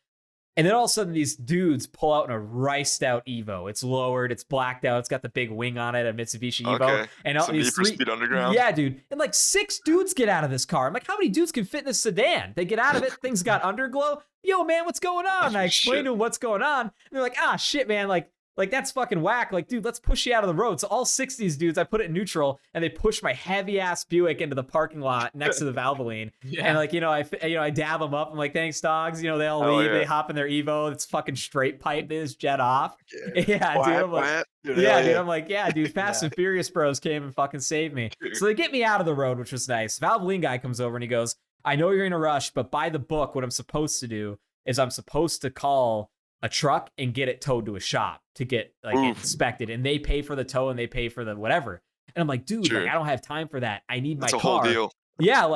and then all of a sudden these dudes pull out in a riced out Evo. It's lowered, it's blacked out, it's got the big wing on it, a Mitsubishi Evo. Okay. And all these Speed Underground. Yeah, dude. And like 6 dudes get out of this car. I'm like, how many dudes can fit in this sedan? They get out of it, things got underglow. Yo, man, what's going on? And I explain to them what's going on. And they're like, ah, shit, man, like that's fucking whack. Like, dude, let's push you out of the road. So all 6 of these dudes, I put it in neutral, and they push my heavy ass Buick into the parking lot next to the Valvoline. And like, I dab them up. I'm like, thanks, dogs. They all leave. They hop in their Evo. It's fucking straight pipe. They just jet off. Dude. I'm like, dude. I'm like, yeah, dude. Fast and Furious bros came and fucking saved me. So they get me out of the road, which was nice. Valvoline guy comes over and he goes, I know you're in a rush, but by the book, what I'm supposed to do is I'm supposed to call a truck and get it towed to a shop to get inspected, and they pay for the tow and they pay for the whatever. And I'm like, dude, like, I don't have time for that. I need my car. Whole deal. Yeah,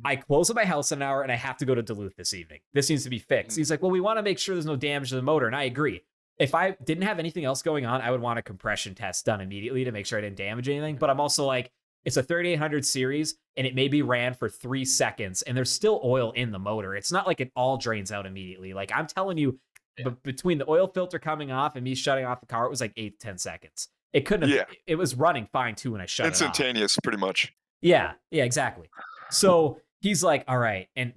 I close at my house in an hour and I have to go to Duluth this evening. This needs to be fixed. He's like, well, we want to make sure there's no damage to the motor, and I agree. If I didn't have anything else going on, I would want a compression test done immediately to make sure I didn't damage anything. But I'm also like, it's a 3800 series and it maybe ran for 3 seconds and there's still oil in the motor. It's not like it all drains out immediately. Like, I'm telling you, but between the oil filter coming off and me shutting off the car, it was like 8 to 10 seconds. It couldn't have, it was running fine too when I shut it off. Instantaneous, pretty much. Yeah, exactly. So he's like, all right. And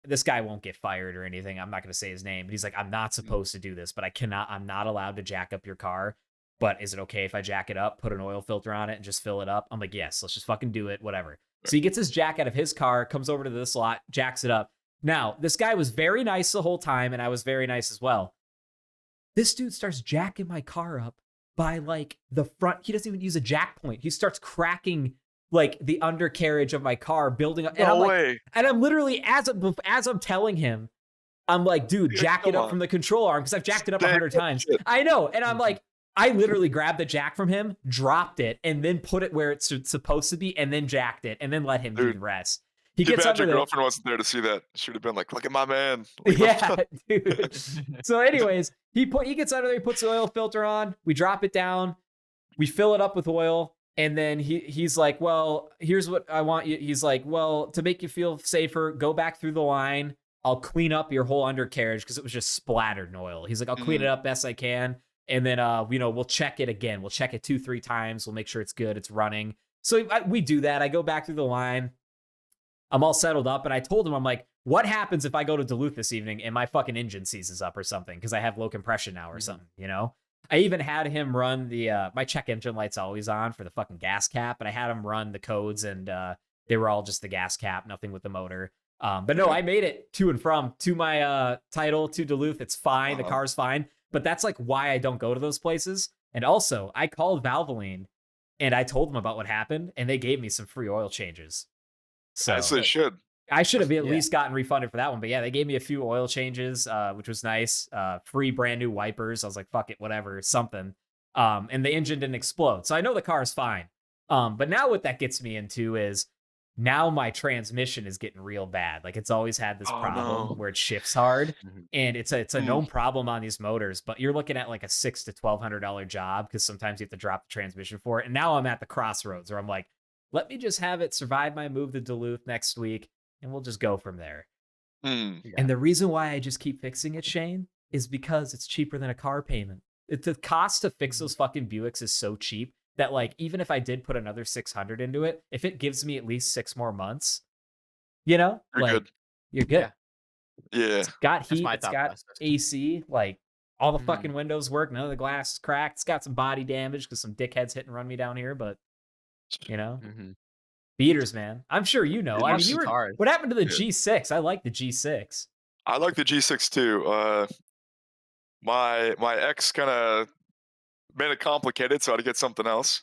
this guy won't get fired or anything. I'm not going to say his name, but he's like, I'm not supposed to do this, but I'm not allowed to jack up your car. But is it okay if I jack it up, put an oil filter on it and just fill it up? I'm like, yes, let's just fucking do it. Whatever. So he gets his jack out of his car, comes over to this lot, jacks it up. Now, this guy was very nice the whole time, and I was very nice as well. This dude starts jacking my car up by like the front. He doesn't even use a jack point. He starts cracking like the undercarriage of my car, building up. And no I'm way. Like, and I'm literally, as I'm telling him, I'm like, dude, jack it up from the control arm because I've jacked it up 100 times. I know. And I'm like, I literally grabbed the jack from him, dropped it, and then put it where it's supposed to be, and then jacked it, and then let him do the rest. He gets under your girlfriend wasn't there to see that. She would have been like, look at my man. Like, yeah, dude. So anyways, he gets under there, he puts the oil filter on, we drop it down, we fill it up with oil, and then he's like, well, here's what I want you. He's like, well, to make you feel safer, go back through the line. I'll clean up your whole undercarriage because it was just splattered in oil. He's like, I'll clean it up best I can. And then, we'll check it again. We'll check it 2-3 times. We'll make sure it's good. It's running. So we do that. I go back through the line. I'm all settled up. And I told him, I'm like, what happens if I go to Duluth this evening and my fucking engine seizes up or something? Because I have low compression now or something, I even had him run my check engine light's always on for the fucking gas cap. And I had him run the codes and they were all just the gas cap, nothing with the motor. But no, I made it to and from to my title to Duluth. It's fine. The car's fine. But that's like why I don't go to those places. And also, I called Valvoline and I told them about what happened, and they gave me some free oil changes. So as they should. I should have at least gotten refunded for that one. But yeah, they gave me a few oil changes, which was nice. Free brand new wipers. I was like, fuck it, whatever, something. And the engine didn't explode. So I know the car is fine. But now what that gets me into is now my transmission is getting real bad. Like, it's always had this problem where it shifts hard, and it's a known problem on these motors. But you're looking at like a $600 to $1,200 job because sometimes you have to drop the transmission for it. And now I'm at the crossroads where I'm like, let me just have it survive my move to Duluth next week, and we'll just go from there. And the reason why I just keep fixing it, Shane, is because it's cheaper than a car payment. The cost to fix those fucking Buicks is so cheap that, like, even if I did put another 600 into it, if it gives me at least 6 more months, you're good. You're good. Yeah. It's got heat, it's got AC, like All the fucking windows work. None of the glass is cracked. It's got some body damage because some dickheads hit and run me down here. But, beaters, man. I'm sure you know. I mean, you were. Cars. What happened to the G6? I like the G6. I like the G6 too. My ex kind of made it complicated, so I had to get something else.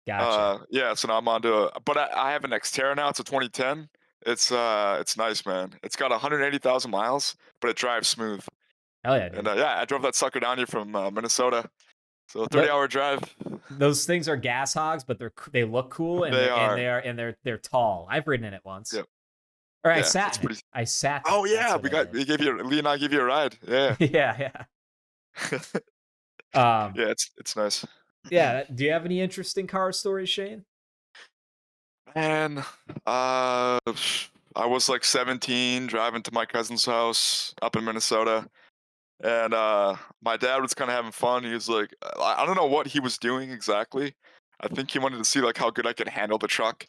Gotcha. Yeah, so now I'm on to but I have an Xterra now. It's a 2010. It's nice, man. It's got 180,000 miles, but it drives smooth. Hell yeah, dude. And yeah, I drove that sucker down here from Minnesota. So 30-hour drive. Those things are gas hogs, but they look cool and they're tall. I've ridden in it once. Yep. Or I sat in it. I sat. Oh yeah, Lee and I gave you a ride. Yeah. Yeah. Yeah, it's nice. Yeah. Do you have any interesting car stories, Shane? Man, I was like 17 driving to my cousin's house up in Minnesota. And my dad was kind of having fun. He was like, I don't know what he was doing exactly. I think he wanted to see like how good I could handle the truck.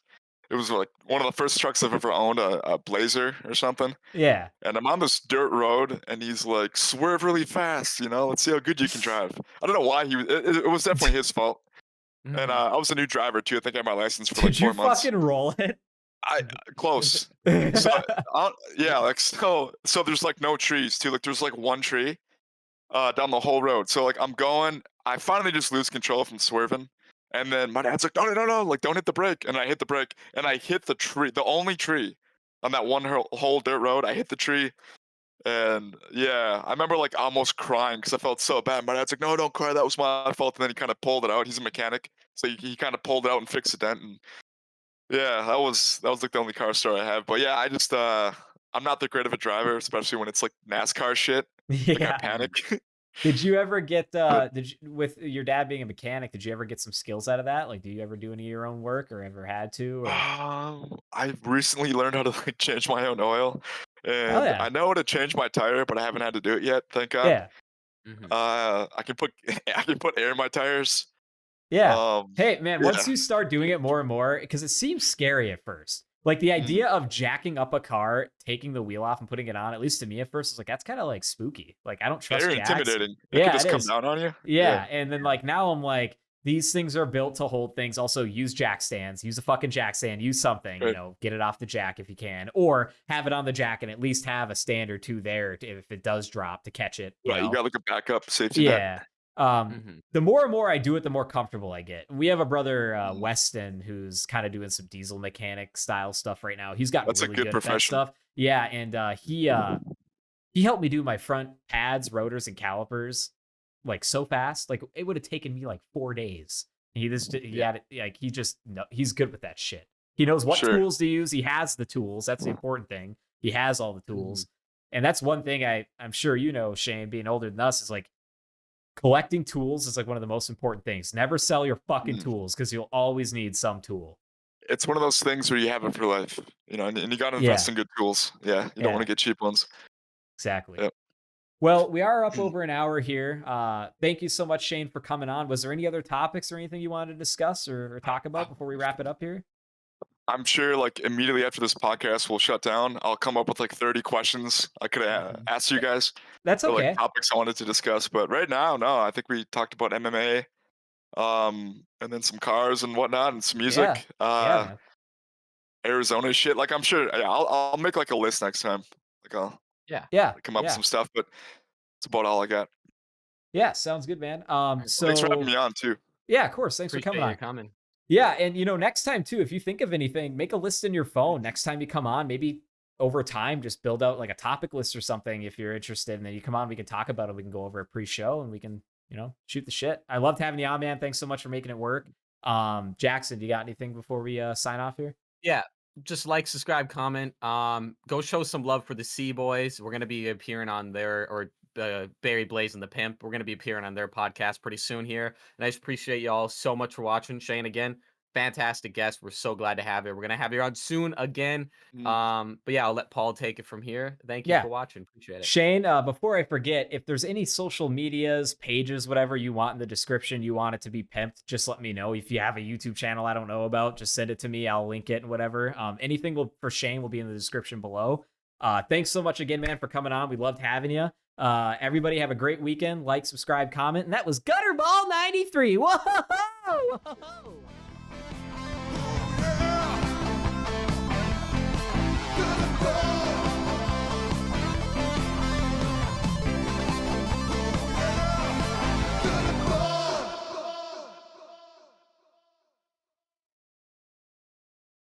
It was like one of the first trucks I've ever owned, a Blazer or something. Yeah. And I'm on this dirt road, and he's like, swerve really fast, let's see how good you can drive. I don't know why it was definitely his fault. And I was a new driver too. I think I had my license for like 4 months. Did you fucking roll it? Close. So, yeah, like so there's like no trees too. Like there's like one tree down the whole road. So like I'm going, I finally just lose control from swerving. And then my dad's like, no, like don't hit the brake. And I hit the brake and I hit the tree, the only tree on that one whole dirt road. I hit the tree. And yeah, I remember like almost crying because I felt so bad. My dad's like, no, don't cry. That was my fault. And then he kind of pulled it out. He's a mechanic. So he kind of pulled it out and fixed the dent. And yeah, that was like the only car story I have. But yeah, I just I'm not that great of a driver, especially when it's like NASCAR shit. Yeah. Like I panic. Did you ever get with your dad being a mechanic, did you ever get some skills out of that? Like, do you ever do any of your own work or ever had to? Or... I've recently learned how to like change my own oil. And I know how to change my tire, but I haven't had to do it yet, thank God. Yeah. I can put air in my tires. Yeah. Hey, man, once you start doing it more and more, because it seems scary at first. Like the idea of jacking up a car, taking the wheel off and putting it on, at least to me at first, was like, that's kind of like spooky. Like, I don't trust Very jacks. intimidating. It could just come down on you. Yeah. And then like now I'm like, these things are built to hold things. Also, use jack stands. Use a fucking jack stand. Use something. Right. Get it off the jack if you can, or have it on the jack and at least have a stand or two there if it does drop to catch it. You got like a backup safety net. The more and more I do it, the more comfortable I get. We have a brother, Weston, who's kind of doing some diesel mechanic style stuff right now. He's got really good at that stuff. Yeah, and he helped me do my front pads, rotors, and calipers like so fast. Like it would have taken me like 4 days. He's good with that shit. He knows what tools to use. He has the tools. That's the important thing. He has all the tools. And that's one thing I'm sure Shane, being older than us, is like collecting tools is like one of the most important things. Never sell your fucking tools because you'll always need some tool. It's one of those things where you have it for life, and you got to invest in good tools. Yeah, you don't want to get cheap ones. Exactly. Yep. Well, we are up over an hour here. Thank you so much, Shane, for coming on. Was there any other topics or anything you wanted to discuss or talk about before we wrap it up here? I'm sure like immediately after this podcast will shut down, I'll come up with like 30 questions I could ask you guys. That's okay. Like, topics I wanted to discuss, but right now, no. I think we talked about MMA, and then some cars and whatnot, and some music. Arizona shit. Like I'm sure I'll make like a list next time. Like I'll come up with some stuff, but it's about all I got. Yeah, sounds good, man. So thanks for having me on too. Yeah, of course. Thanks for coming on. Yeah, and next time too, if you think of anything, make a list in your phone. Next time you come on, maybe over time, just build out like a topic list or something if you're interested, and then you come on, we can talk about it. We can go over a pre-show and we can, shoot the shit. I loved having you on, man. Thanks so much for making it work. Jackson, do you got anything before we sign off here? Yeah. Just like, subscribe, comment. Go show some love for the C Boys. We're gonna be appearing on their Barry Blaze and the Pimp. We're gonna be appearing on their podcast pretty soon here. And I just appreciate y'all so much for watching. Shane, again, fantastic guest. We're so glad to have you. We're gonna have you on soon again. But yeah, I'll let Paul take it from here. Thank you for watching. Appreciate it. Shane, before I forget, if there's any social medias, pages, whatever you want in the description, you want it to be pimped, just let me know. If you have a YouTube channel I don't know about, just send it to me. I'll link it and whatever. Anything for Shane will be in the description below. Thanks so much again, man, for coming on. We loved having you. Everybody have a great weekend. Like, subscribe, comment. And that was Gutterball 93. Whoa!